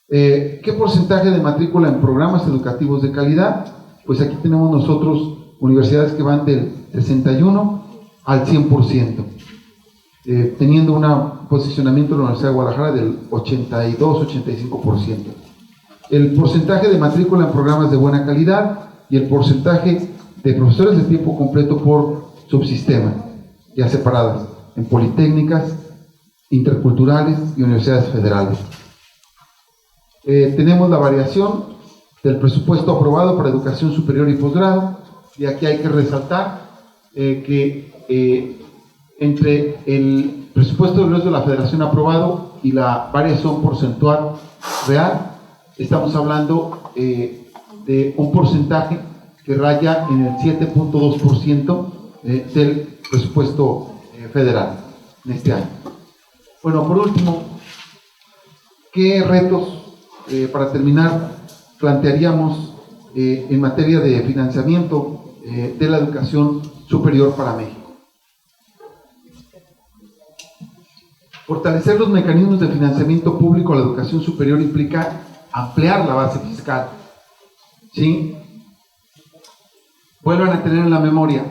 ¿Qué porcentaje de matrícula en programas educativos de calidad? Pues aquí tenemos nosotros universidades que van del 61 al 100%, teniendo un posicionamiento de la Universidad de Guadalajara del 82-85%. El porcentaje de matrícula en programas de buena calidad y el porcentaje de profesores de tiempo completo por subsistema, ya separadas, en politécnicas, interculturales y universidades federales. Tenemos la variación del presupuesto aprobado para educación superior y posgrado, y aquí hay que resaltar que entre el presupuesto del resto de la Federación aprobado y la variación porcentual real, estamos hablando de un porcentaje que raya en el 7.2% del presupuesto federal en este año. Bueno, por último, ¿qué retos, para terminar, plantearíamos en materia de financiamiento de la educación superior para México? Fortalecer los mecanismos de financiamiento público a la educación superior implica ampliar la base fiscal. ¿Sí? Vuelvan a tener en la memoria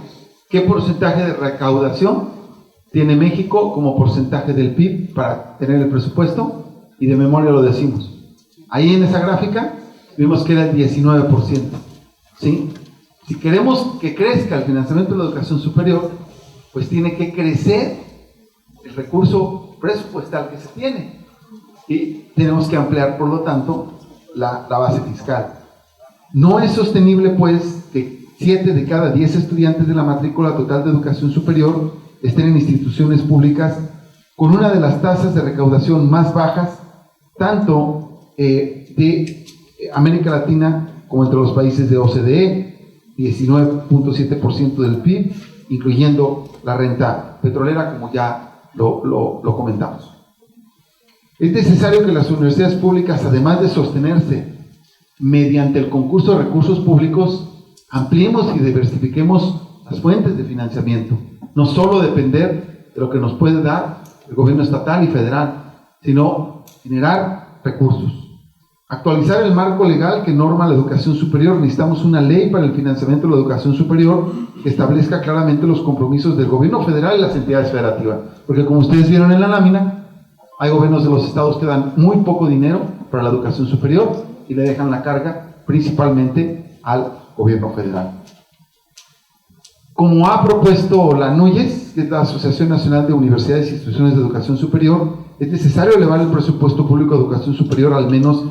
qué porcentaje de recaudación tiene México como porcentaje del PIB para tener el presupuesto, y de memoria lo decimos. Ahí en esa gráfica vimos que era el 19%. ¿Sí? Si queremos que crezca el financiamiento de la educación superior, pues tiene que crecer el recurso presupuestal que se tiene. Y tenemos que ampliar, por lo tanto, la base fiscal. No es sostenible, pues, que 7 de cada 10 estudiantes de la matrícula total de educación superior estén en instituciones públicas con una de las tasas de recaudación más bajas, tanto de América Latina como entre los países de OCDE, 19.7% del PIB, incluyendo la renta petrolera, como ya lo comentamos. Es necesario que las universidades públicas, además de sostenerse mediante el concurso de recursos públicos, ampliemos y diversifiquemos las fuentes de financiamiento. No solo depender de lo que nos puede dar el gobierno estatal y federal, sino generar recursos. Actualizar el marco legal que norma la educación superior. Necesitamos una ley para el financiamiento de la educación superior que establezca claramente los compromisos del gobierno federal y las entidades federativas. Porque como ustedes vieron en la lámina, hay gobiernos de los estados que dan muy poco dinero para la educación superior y le dejan la carga principalmente al gobierno federal. Como ha propuesto la NUYES, que es la Asociación Nacional de Universidades e Instituciones de Educación Superior, es necesario elevar el presupuesto público de educación superior al menos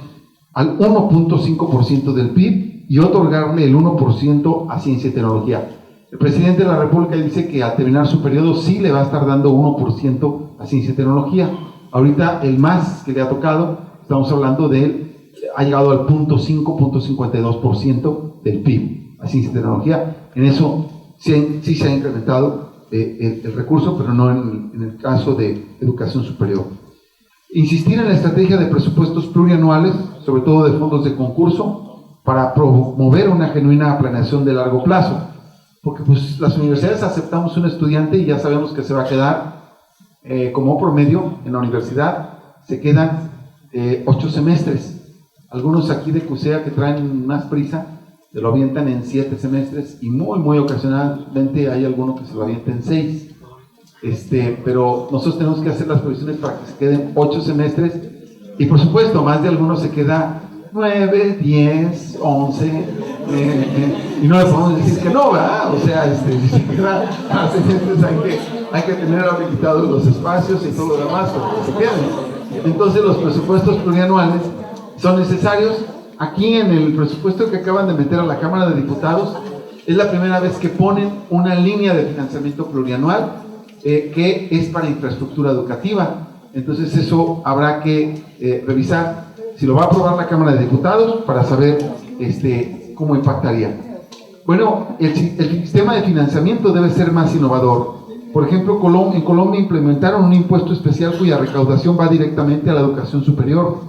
al 1.5% del PIB y otorgarle el 1% a ciencia y tecnología. El presidente de la República dice que al terminar su periodo sí le va a estar dando 1% a ciencia y tecnología. Ahorita el más que le ha tocado, estamos hablando de él, ha llegado al 0.5.52% del PIB a ciencia y tecnología. En eso sí se ha incrementado el recurso, pero no en el caso de educación superior. Insistir en la estrategia de presupuestos plurianuales, sobre todo de fondos de concurso, para promover una genuina planeación de largo plazo. Porque pues, las universidades aceptamos un estudiante y ya sabemos que se va a quedar como promedio en la universidad, se quedan 8 semestres. Algunos aquí de CUSEA que traen más prisa, se lo avientan en 7 semestres y muy ocasionalmente hay alguno que se lo avienta en 6. Pero nosotros tenemos que hacer las previsiones para que se queden 8 semestres y por supuesto más de algunos se queda 9, 10, 11 y no le podemos decir que no, ¿verdad? O sea, si se queda más semestres hay que tener habilitados los espacios y todo lo demás para que se queden. Entonces los presupuestos plurianuales son necesarios. Aquí en el presupuesto que acaban de meter a la Cámara de Diputados es la primera vez que ponen una línea de financiamiento plurianual que es para infraestructura educativa. Entonces eso habrá que revisar si lo va a aprobar la Cámara de Diputados para saber cómo impactaría. Bueno, el sistema de financiamiento debe ser más innovador. Por ejemplo, en Colombia implementaron un impuesto especial cuya recaudación va directamente a la educación superior.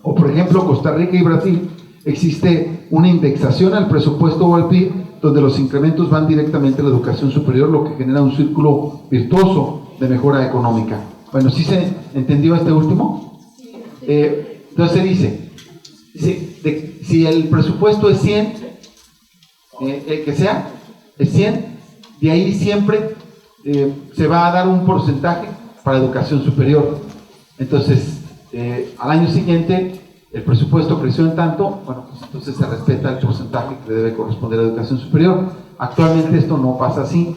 O por ejemplo, Costa Rica y Brasil, existe una indexación al presupuesto o al PIB, donde los incrementos van directamente a la educación superior, lo que genera un círculo virtuoso de mejora económica. Bueno, ¿sí se entendió este último? Entonces se dice, si el presupuesto es 100, que sea, es 100, de ahí siempre se va a dar un porcentaje para educación superior. Entonces, al año siguiente, el presupuesto creció en tanto, bueno, pues entonces se respeta el porcentaje que le debe corresponder a la educación superior. Actualmente esto no pasa así,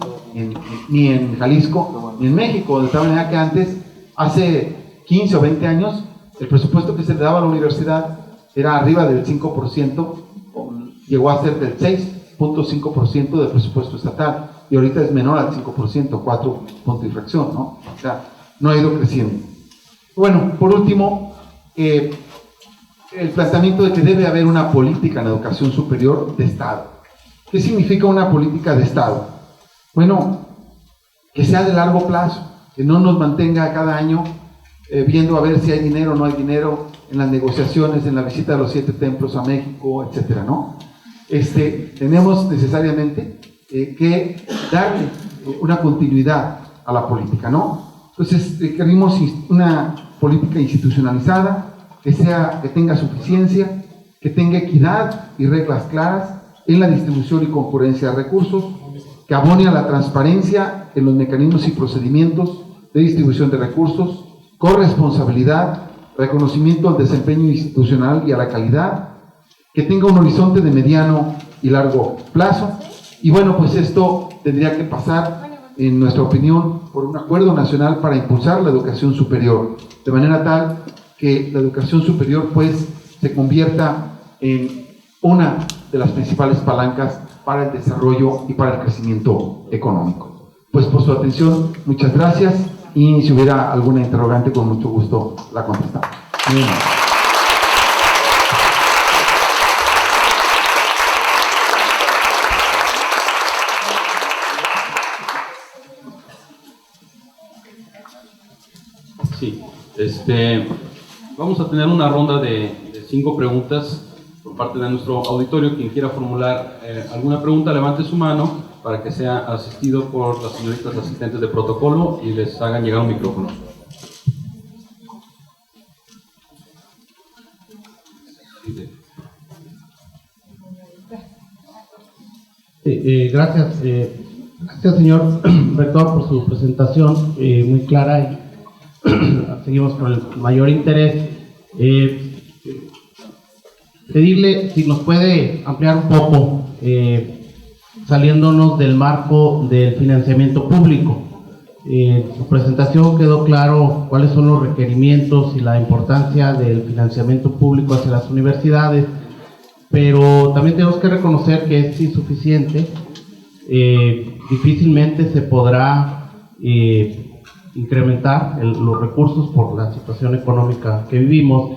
ni en Jalisco, ni en México, de tal manera que antes, hace 15 o 20 años, el presupuesto que se le daba a la universidad era arriba del 5%, llegó a ser del 6.5% del presupuesto estatal, y ahorita es menor al 5%, 4 puntos y fracción, ¿no? O sea, no ha ido creciendo. Bueno, por último, el planteamiento de que debe haber una política en la educación superior de Estado. ¿Qué significa una política de Estado? Bueno, que sea de largo plazo, que no nos mantenga cada año viendo a ver si hay dinero o no hay dinero en las negociaciones, en la visita de los 7 templos a México, etcétera, ¿no? Tenemos necesariamente que darle una continuidad a la política, ¿no? Entonces, queremos una política institucionalizada, que tenga suficiencia, que tenga equidad y reglas claras en la distribución y concurrencia de recursos, que abone a la transparencia en los mecanismos y procedimientos de distribución de recursos, corresponsabilidad, reconocimiento al desempeño institucional y a la calidad, que tenga un horizonte de mediano y largo plazo. Y bueno, pues esto tendría que pasar, en nuestra opinión, por un acuerdo nacional para impulsar la educación superior, de manera tal que la educación superior pues se convierta en una de las principales palancas para el desarrollo y para el crecimiento económico. Pues por su atención, muchas gracias, y si hubiera alguna interrogante, con mucho gusto la contestamos. Bien. Sí, vamos a tener una ronda de 5 preguntas por parte de nuestro auditorio. Quien quiera formular alguna pregunta, levante su mano para que sea asistido por las señoritas asistentes de protocolo y les hagan llegar un micrófono. Gracias. Gracias, señor rector, por su presentación muy clara, y seguimos con el mayor interés. Pedirle si nos puede ampliar un poco, saliéndonos del marco del financiamiento público. En su presentación quedó claro cuáles son los requerimientos y la importancia del financiamiento público hacia las universidades, pero también tenemos que reconocer que es insuficiente. Difícilmente se podrá incrementar los recursos por la situación económica que vivimos.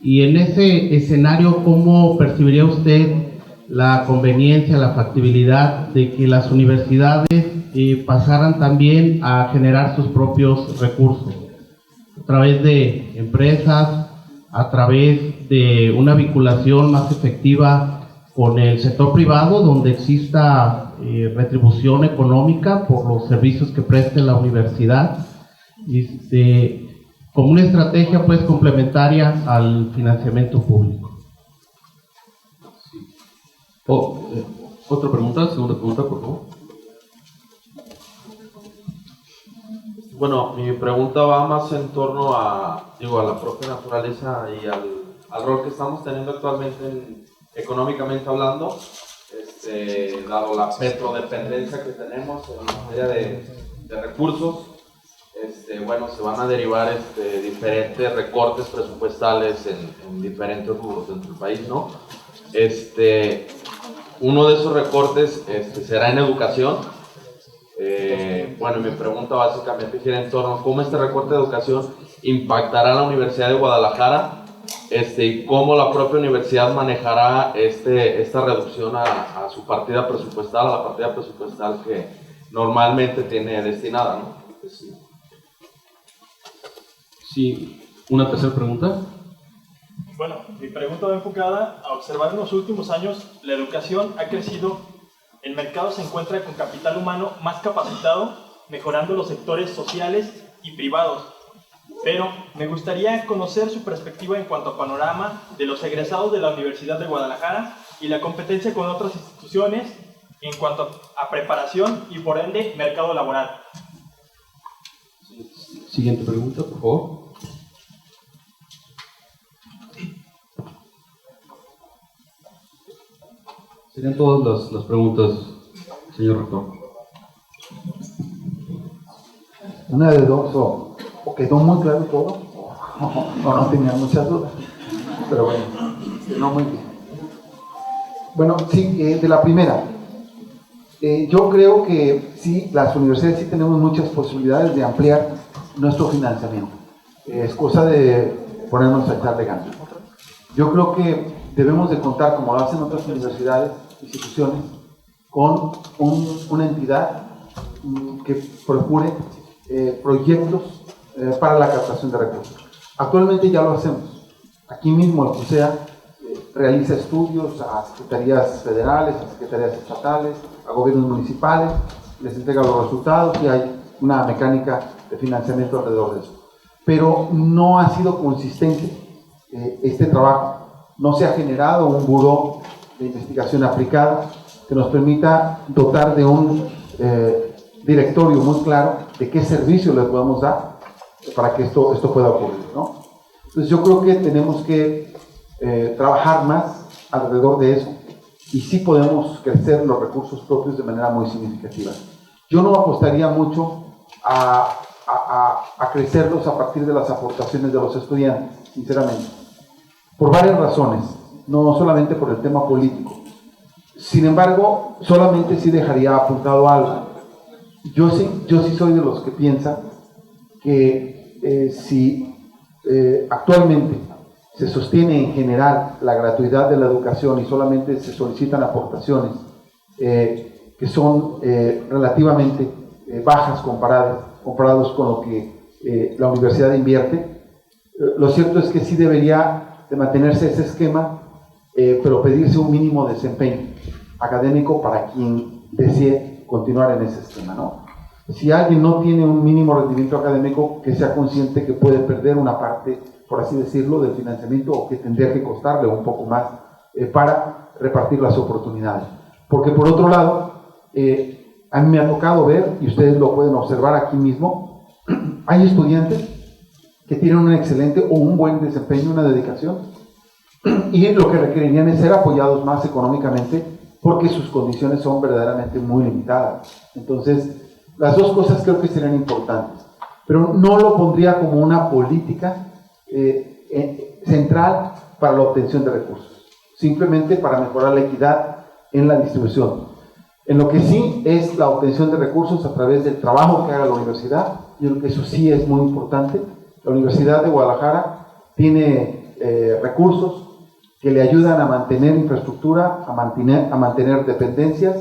Y en ese escenario, ¿cómo percibiría usted la conveniencia, la factibilidad de que las universidades pasaran también a generar sus propios recursos a través de empresas, a través de una vinculación más efectiva con el sector privado, donde exista retribución económica por los servicios que preste la universidad, como una estrategia pues complementaria al financiamiento público? Otra pregunta, segunda pregunta, por favor. Bueno, mi pregunta va más en torno a la propia naturaleza y al rol que estamos teniendo actualmente económicamente hablando, dado la petrodependencia que tenemos en materia de recursos. Bueno, se van a derivar diferentes recortes presupuestales en diferentes rubros dentro del país, ¿no? Uno de esos recortes será en educación. Bueno, mi pregunta básicamente gira en torno a cómo este recorte de educación impactará a la Universidad de Guadalajara, y cómo la propia universidad manejará esta reducción a su partida presupuestal, a la partida presupuestal que normalmente tiene destinada, ¿no? Sí, una tercera pregunta. Bueno, mi pregunta va enfocada a observar en los últimos años la educación ha crecido, el mercado se encuentra con capital humano más capacitado, mejorando los sectores sociales y privados. Pero me gustaría conocer su perspectiva en cuanto a panorama de los egresados de la Universidad de Guadalajara y la competencia con otras instituciones en cuanto a preparación y por ende mercado laboral. Siguiente pregunta, por favor. Serían todas las preguntas, señor rector. Una de dos, o quedó muy claro todo, o no tenía muchas dudas, pero bueno, no, muy bien. Bueno, sí, de la primera, yo creo que sí, las universidades sí tenemos muchas posibilidades de ampliar nuestro financiamiento. Es cosa de ponernos a echarle ganas. Yo creo que debemos de contar, como lo hacen otras universidades, instituciones, con una entidad que procure proyectos para la captación de recursos. Actualmente ya lo hacemos. Aquí mismo el CUSEA realiza estudios a secretarías federales, a secretarías estatales, a gobiernos municipales, les entrega los resultados y hay una mecánica de financiamiento alrededor de eso. Pero no ha sido consistente este trabajo. No se ha generado un buró de investigación aplicada que nos permita dotar de un directorio muy claro de qué servicio le podemos dar para que esto pueda ocurrir, ¿no? Entonces yo creo que tenemos que trabajar más alrededor de eso y sí podemos crecer los recursos propios de manera muy significativa. Yo no apostaría mucho a crecerlos a partir de las aportaciones de los estudiantes, sinceramente, por varias razones, no solamente por el tema político. Sin embargo, solamente sí dejaría apuntado algo. Yo sí soy de los que piensan que si actualmente se sostiene en general la gratuidad de la educación y solamente se solicitan aportaciones que son relativamente bajas comparados con lo que la universidad invierte, lo cierto es que sí debería de mantenerse ese esquema, pero pedirse un mínimo desempeño académico para quien desee continuar en ese esquema, ¿no? Si alguien no tiene un mínimo rendimiento académico, que sea consciente que puede perder una parte, por así decirlo, del financiamiento o que tendría que costarle un poco más para repartir las oportunidades. Porque por otro lado, a mí me ha tocado ver, y ustedes lo pueden observar aquí mismo, hay estudiantes que tienen un excelente o un buen desempeño, una dedicación, y lo que requerirían es ser apoyados más económicamente porque sus condiciones son verdaderamente muy limitadas. Entonces, las dos cosas creo que serían importantes, pero no lo pondría como una política central para la obtención de recursos, simplemente para mejorar la equidad en la distribución. En lo que sí es la obtención de recursos a través del trabajo que haga la universidad, yo creo que eso sí es muy importante. La Universidad de Guadalajara tiene recursos que le ayudan a mantener infraestructura, a mantener dependencias,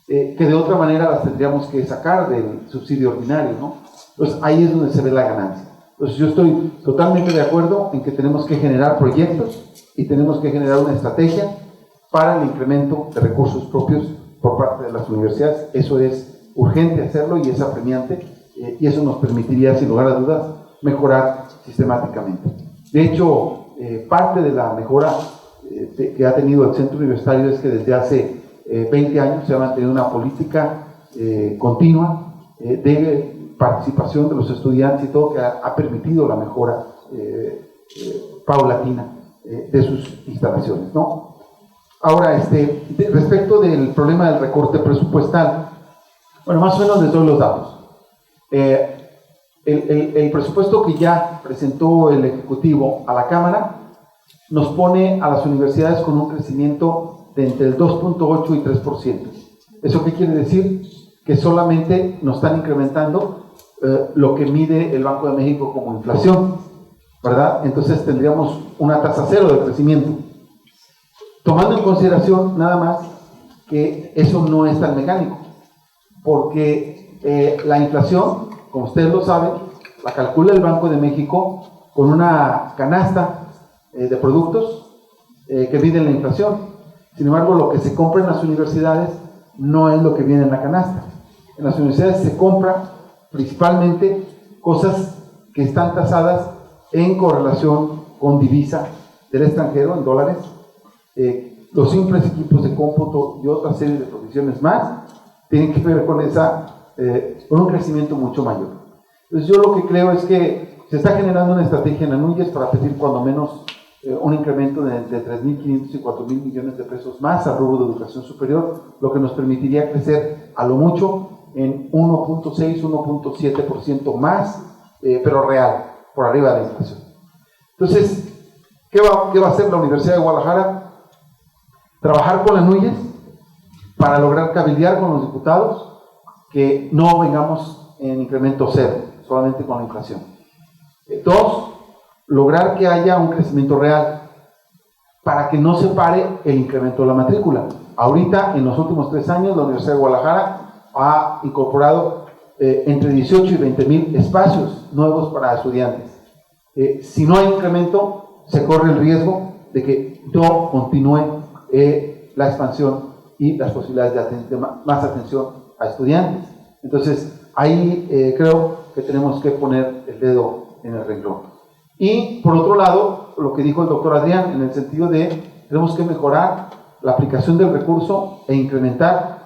que de otra manera las tendríamos que sacar del subsidio ordinario, ¿no? Entonces ahí es donde se ve la ganancia. Entonces yo estoy totalmente de acuerdo en que tenemos que generar proyectos y tenemos que generar una estrategia para el incremento de recursos propios por parte de las universidades. Eso es urgente hacerlo y es apremiante, y eso nos permitiría, sin lugar a dudas, mejorar sistemáticamente. De hecho, parte de la mejora que ha tenido el centro universitario es que desde hace 20 años se ha mantenido una política continua de participación de los estudiantes y todo, que ha permitido la mejora paulatina de sus instalaciones, ¿no? Ahora, respecto del problema del recorte presupuestal, bueno, más o menos les doy los datos. El presupuesto que ya presentó el Ejecutivo a la Cámara nos pone a las universidades con un crecimiento de entre el 2.8 y 3%. ¿Eso qué quiere decir? Que solamente nos están incrementando lo que mide el Banco de México como inflación, ¿verdad? Entonces tendríamos una tasa cero de crecimiento. Tomando en consideración nada más que eso no es tan mecánico, porque la inflación, como ustedes lo saben, la calcula el Banco de México con una canasta de productos que miden la inflación. Sin embargo, lo que se compra en las universidades no es lo que viene en la canasta. En las universidades se compra principalmente cosas que están tasadas en correlación con divisa del extranjero, en dólares, los simples equipos de cómputo y otra serie de provisiones más tienen que ver con con un crecimiento mucho mayor. Entonces yo lo que creo es que se está generando una estrategia en Anuyes para pedir cuando menos un incremento de entre 3.500 y 4.000 millones de pesos más al rubro de educación superior, lo que nos permitiría crecer a lo mucho en 1.6, 1.7% más, pero real, por arriba de la inflación. Entonces, ¿qué va a hacer la Universidad de Guadalajara? Trabajar con Anuyes para lograr cabildear con los diputados que no vengamos en incremento cero, solamente con la inflación. Dos, lograr que haya un crecimiento real para que no se pare el incremento de la matrícula. Ahorita, en los últimos 3 años, la Universidad de Guadalajara ha incorporado entre 18 y 20.000 espacios nuevos para estudiantes. Si no hay incremento, se corre el riesgo de que no continúe la expansión y las posibilidades de más atención a estudiantes. Entonces, ahí creo que tenemos que poner el dedo en el renglón. Y, por otro lado, lo que dijo el doctor Adrián, en el sentido de tenemos que mejorar la aplicación del recurso e incrementar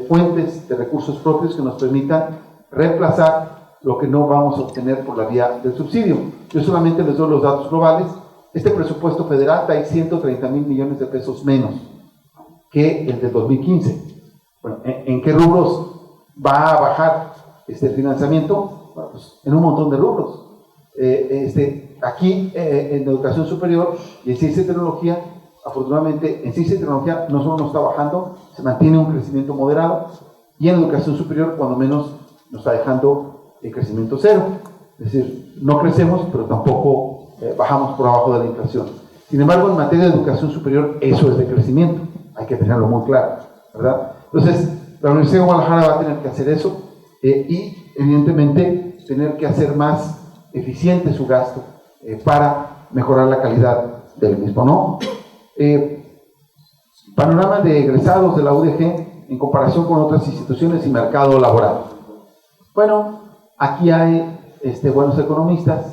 fuentes de recursos propios que nos permitan reemplazar lo que no vamos a obtener por la vía del subsidio. Yo solamente les doy los datos globales. este presupuesto federal trae 130,000 millones de pesos menos que el de 2015. Bueno, ¿en qué rubros va a bajar el financiamiento? Bueno, pues en un montón de rubros. Aquí en educación superior y en ciencia y tecnología, afortunadamente en ciencia y tecnología no solo no está bajando, se mantiene un crecimiento moderado, y en educación superior cuando menos nos está dejando el crecimiento cero. Es decir, no crecemos, pero tampoco bajamos por abajo de la inflación. Sin embargo, en materia de educación superior, eso es de crecimiento. Hay que tenerlo muy claro, ¿verdad? Entonces, la Universidad de Guadalajara va a tener que hacer eso y, evidentemente, tener que hacer más eficiente su gasto para mejorar la calidad del mismo, ¿no? Panorama de egresados de la UDG en comparación con otras instituciones y mercado laboral. Bueno, aquí hay buenos economistas,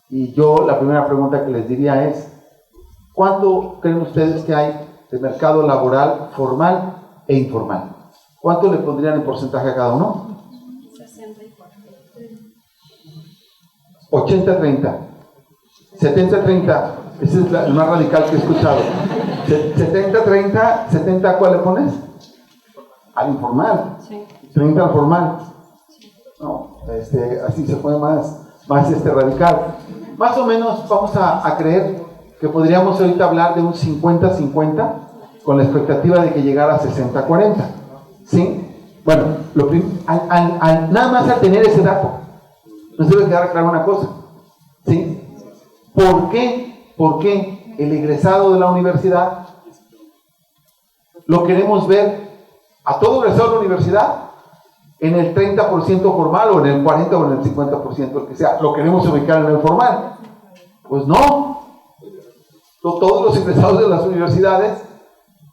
y yo la primera pregunta que les diría es: ¿cuánto creen ustedes que hay de mercado laboral formal e informal? ¿Cuánto le pondrían en porcentaje a cada uno? 80-30, 70-30, ese es el más radical que he escuchado. 70-30, 70 ¿a cuál le pones? Al informal, sí. 30 al formal. No, así se fue más radical. Más o menos vamos a creer que podríamos ahorita hablar de un 50-50 con la expectativa de que llegara a 60-40. ¿Sí? Bueno, nada más al tener ese dato, nos debe quedar clara una cosa. ¿Sí? ¿Por qué el egresado de la universidad lo queremos ver a todo egresado de la universidad en el 30% formal, o en el 40% o en el 50%, lo que sea? ¿Lo queremos ubicar en el formal? Pues no. Todos los egresados de las universidades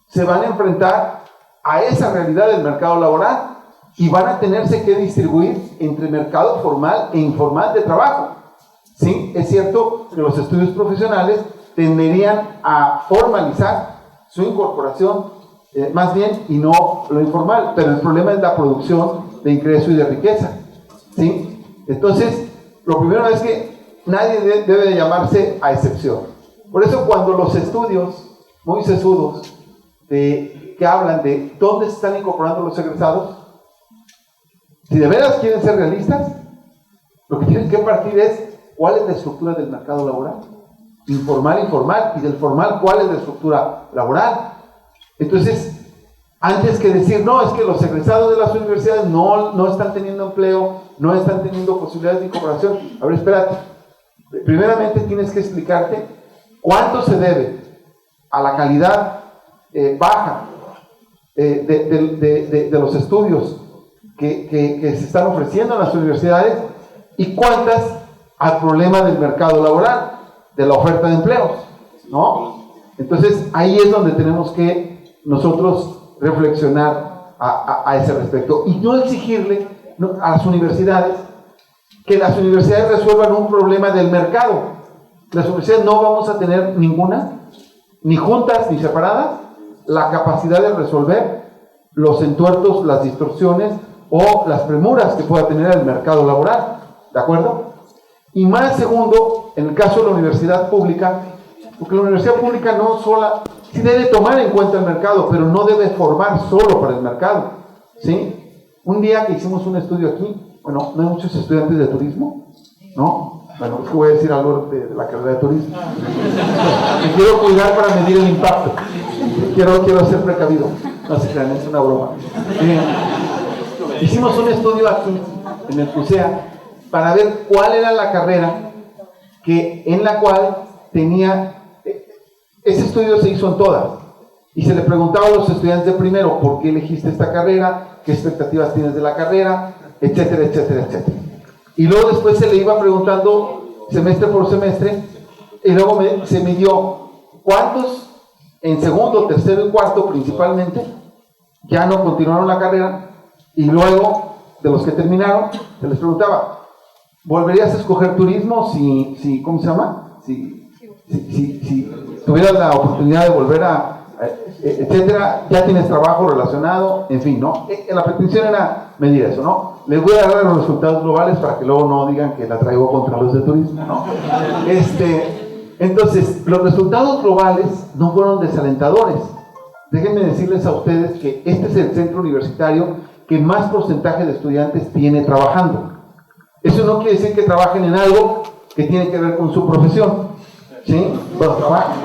se van a enfrentar a esa realidad del mercado laboral y van a tenerse que distribuir entre mercado formal e informal de trabajo. Sí, es cierto que los estudios profesionales tenderían a formalizar su incorporación más bien, y no lo informal, pero el problema es la producción de ingreso y de riqueza. ¿Sí? Entonces, lo primero es que nadie debe de llamarse a excepción. Por eso, cuando los estudios muy sesudos que hablan de dónde se están incorporando los egresados, si de veras quieren ser realistas, lo que tienen que partir es cuál es la estructura del mercado laboral, informal, informal, y del formal cuál es la estructura laboral. Entonces, antes que decir, no, es que los egresados de las universidades no están teniendo empleo, no están teniendo posibilidades de incorporación. A ver, espérate. Primeramente tienes que explicarte cuánto se debe a la calidad baja de los estudios que se están ofreciendo en las universidades, y cuántas al problema del mercado laboral, de la oferta de empleos, ¿no? Entonces, ahí es donde tenemos que nosotros reflexionar a ese respecto, y no exigirle a las universidades que las universidades resuelvan un problema del mercado. Las universidades no vamos a tener ninguna, ni juntas ni separadas, la capacidad de resolver los entuertos, las distorsiones o las premuras que pueda tener el mercado laboral, ¿de acuerdo? Y más segundo, en el caso de la universidad pública, porque la universidad pública no sola, sí debe tomar en cuenta el mercado, pero no debe formar solo para el mercado, ¿sí? Un día que hicimos un estudio aquí, bueno, no hay muchos estudiantes de turismo, ¿no? Bueno, es que voy a decir algo de la carrera de turismo. Me quiero cuidar para medir el impacto. Quiero ser precavido. No se crean, es una broma. Hicimos un estudio aquí, en el CUSEA, para ver cuál era la carrera en la cual tenía... Ese estudio se hizo en todas, y se le preguntaba a los estudiantes de primero, ¿por qué elegiste esta carrera? ¿Qué expectativas tienes de la carrera? Etcétera, etcétera, etcétera. Y luego después se le iba preguntando semestre por semestre, y luego se midió cuántos en segundo, tercero y cuarto principalmente ya no continuaron la carrera, y luego de los que terminaron se les preguntaba, ¿volverías a escoger turismo si ¿cómo se llama? Si tuvieras la oportunidad de volver etcétera, ya tienes trabajo relacionado, en fin, ¿no? La pretensión era medir eso, ¿no? Les voy a dar los resultados globales para que luego no digan que la traigo contra los de turismo, ¿no? Entonces, los resultados globales no fueron desalentadores. Déjenme decirles a ustedes que este es el centro universitario que más porcentaje de estudiantes tiene trabajando. Eso no quiere decir que trabajen en algo que tiene que ver con su profesión. ¿Sí? Bueno, trabajan.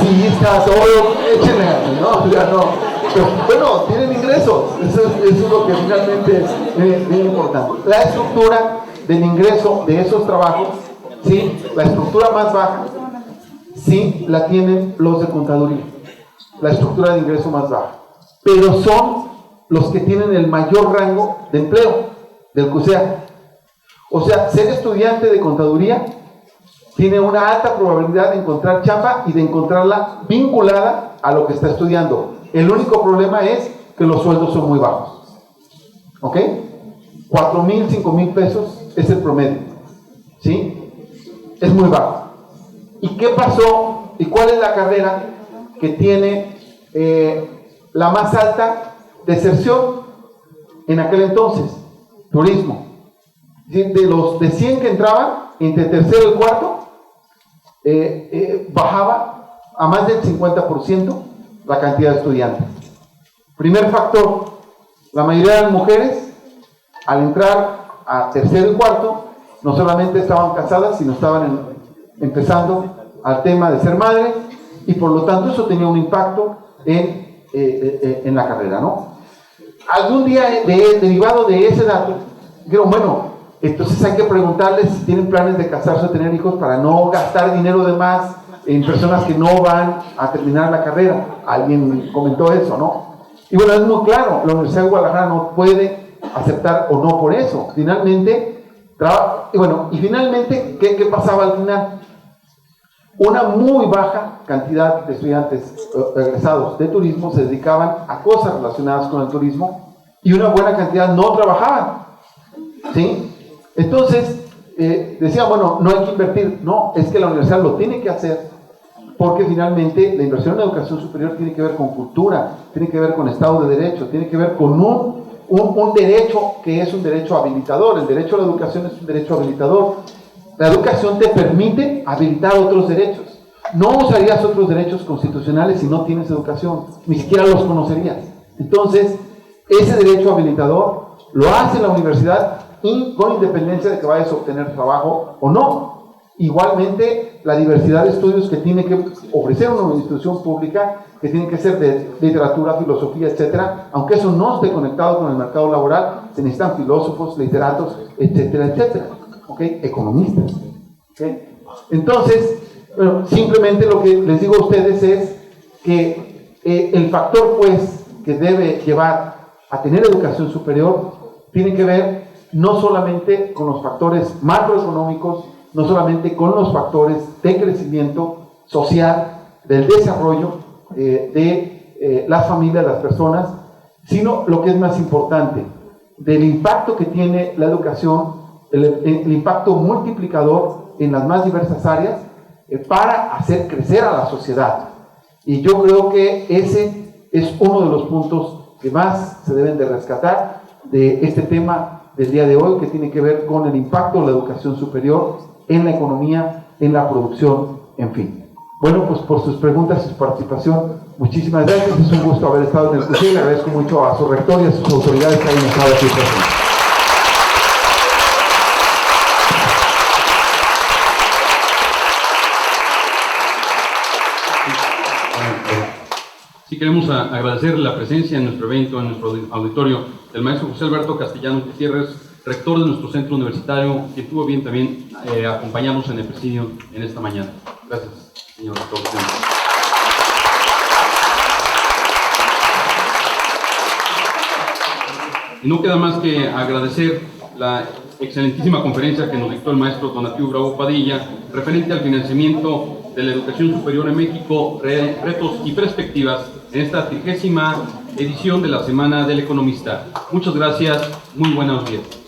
Sí, está todo, échenle, ¿no? Ya no. Pero, bueno, tienen ingresos. Eso es lo que finalmente es bien importante. La estructura del ingreso de esos trabajos, ¿sí? La estructura más baja, sí, la tienen los de contaduría. La estructura de ingreso más baja. Pero son los que tienen el mayor rango de empleo del CUSEA. O sea, ser estudiante de contaduría tiene una alta probabilidad de encontrar chamba y de encontrarla vinculada a lo que está estudiando. El único problema es que los sueldos son muy bajos. ¿Ok? 4,000, 5,000 pesos es el promedio. ¿Sí? Es muy bajo. ¿Y qué pasó? ¿Y cuál es la carrera que tiene la más alta deserción en aquel entonces? Turismo. De los de 100 que entraban, entre tercero y cuarto, bajaba a más del 50% la cantidad de estudiantes. Primer factor, la mayoría de las mujeres, al entrar a tercero y cuarto, no solamente estaban casadas, sino estaban empezando al tema de ser madres, y por lo tanto eso tenía un impacto en la carrera, ¿no? Algún día, derivado de ese dato, dijeron, bueno, entonces hay que preguntarles si tienen planes de casarse o tener hijos para no gastar dinero de más en personas que no van a terminar la carrera. Alguien comentó eso, ¿no? Y bueno, es muy claro, la Universidad de Guadalajara no puede aceptar o no por eso. Finalmente, finalmente, ¿qué pasaba al final? Una muy baja cantidad de estudiantes egresados de turismo se dedicaban a cosas relacionadas con el turismo y una buena cantidad no trabajaban. ¿Sí? Entonces, decía, bueno, no hay que invertir. No, es que la universidad lo tiene que hacer porque finalmente la inversión en educación superior tiene que ver con cultura, tiene que ver con Estado de Derecho, tiene que ver con un derecho que es un derecho habilitador. El derecho a la educación es un derecho habilitador. La educación te permite habilitar otros derechos. No usarías otros derechos constitucionales si no tienes educación, ni siquiera los conocerías. Entonces, ese derecho habilitador lo hace la universidad con independencia de que vayas a obtener trabajo o no. Igualmente, la diversidad de estudios que tiene que ofrecer una institución pública, que tiene que ser de literatura, filosofía, etcétera, aunque eso no esté conectado con el mercado laboral, se necesitan filósofos, literatos, etcétera, etcétera. ¿Okay? Economistas. ¿Okay? Entonces, bueno, simplemente lo que les digo a ustedes es que el factor, pues, que debe llevar a tener educación superior tiene que ver no solamente con los factores macroeconómicos, no solamente con los factores de crecimiento social, del desarrollo de las familias, las personas, sino lo que es más importante, del impacto que tiene la educación, el impacto multiplicador en las más diversas áreas para hacer crecer a la sociedad. Y yo creo que ese es uno de los puntos que más se deben de rescatar de este tema del día de hoy, que tiene que ver con el impacto de la educación superior en la economía, en la producción, en fin. Bueno, pues por sus preguntas y su participación, muchísimas gracias. Es un gusto haber estado en el CUSEA y le agradezco mucho a su rector y a sus autoridades que hayan estado aquí presentes. Sí, queremos agradecer la presencia en nuestro evento, en nuestro auditorio, del maestro José Alberto Castellano Gutiérrez, rector de nuestro centro universitario, que tuvo bien también acompañarnos en el presidio en esta mañana. Gracias, señor rector. Y no queda más que agradecer la excelentísima conferencia que nos dictó el maestro Donatio Bravo Padilla, referente al financiamiento de la educación superior en México, retos y perspectivas, en esta 30ª edición de la Semana del Economista. Muchas gracias, muy buenos días.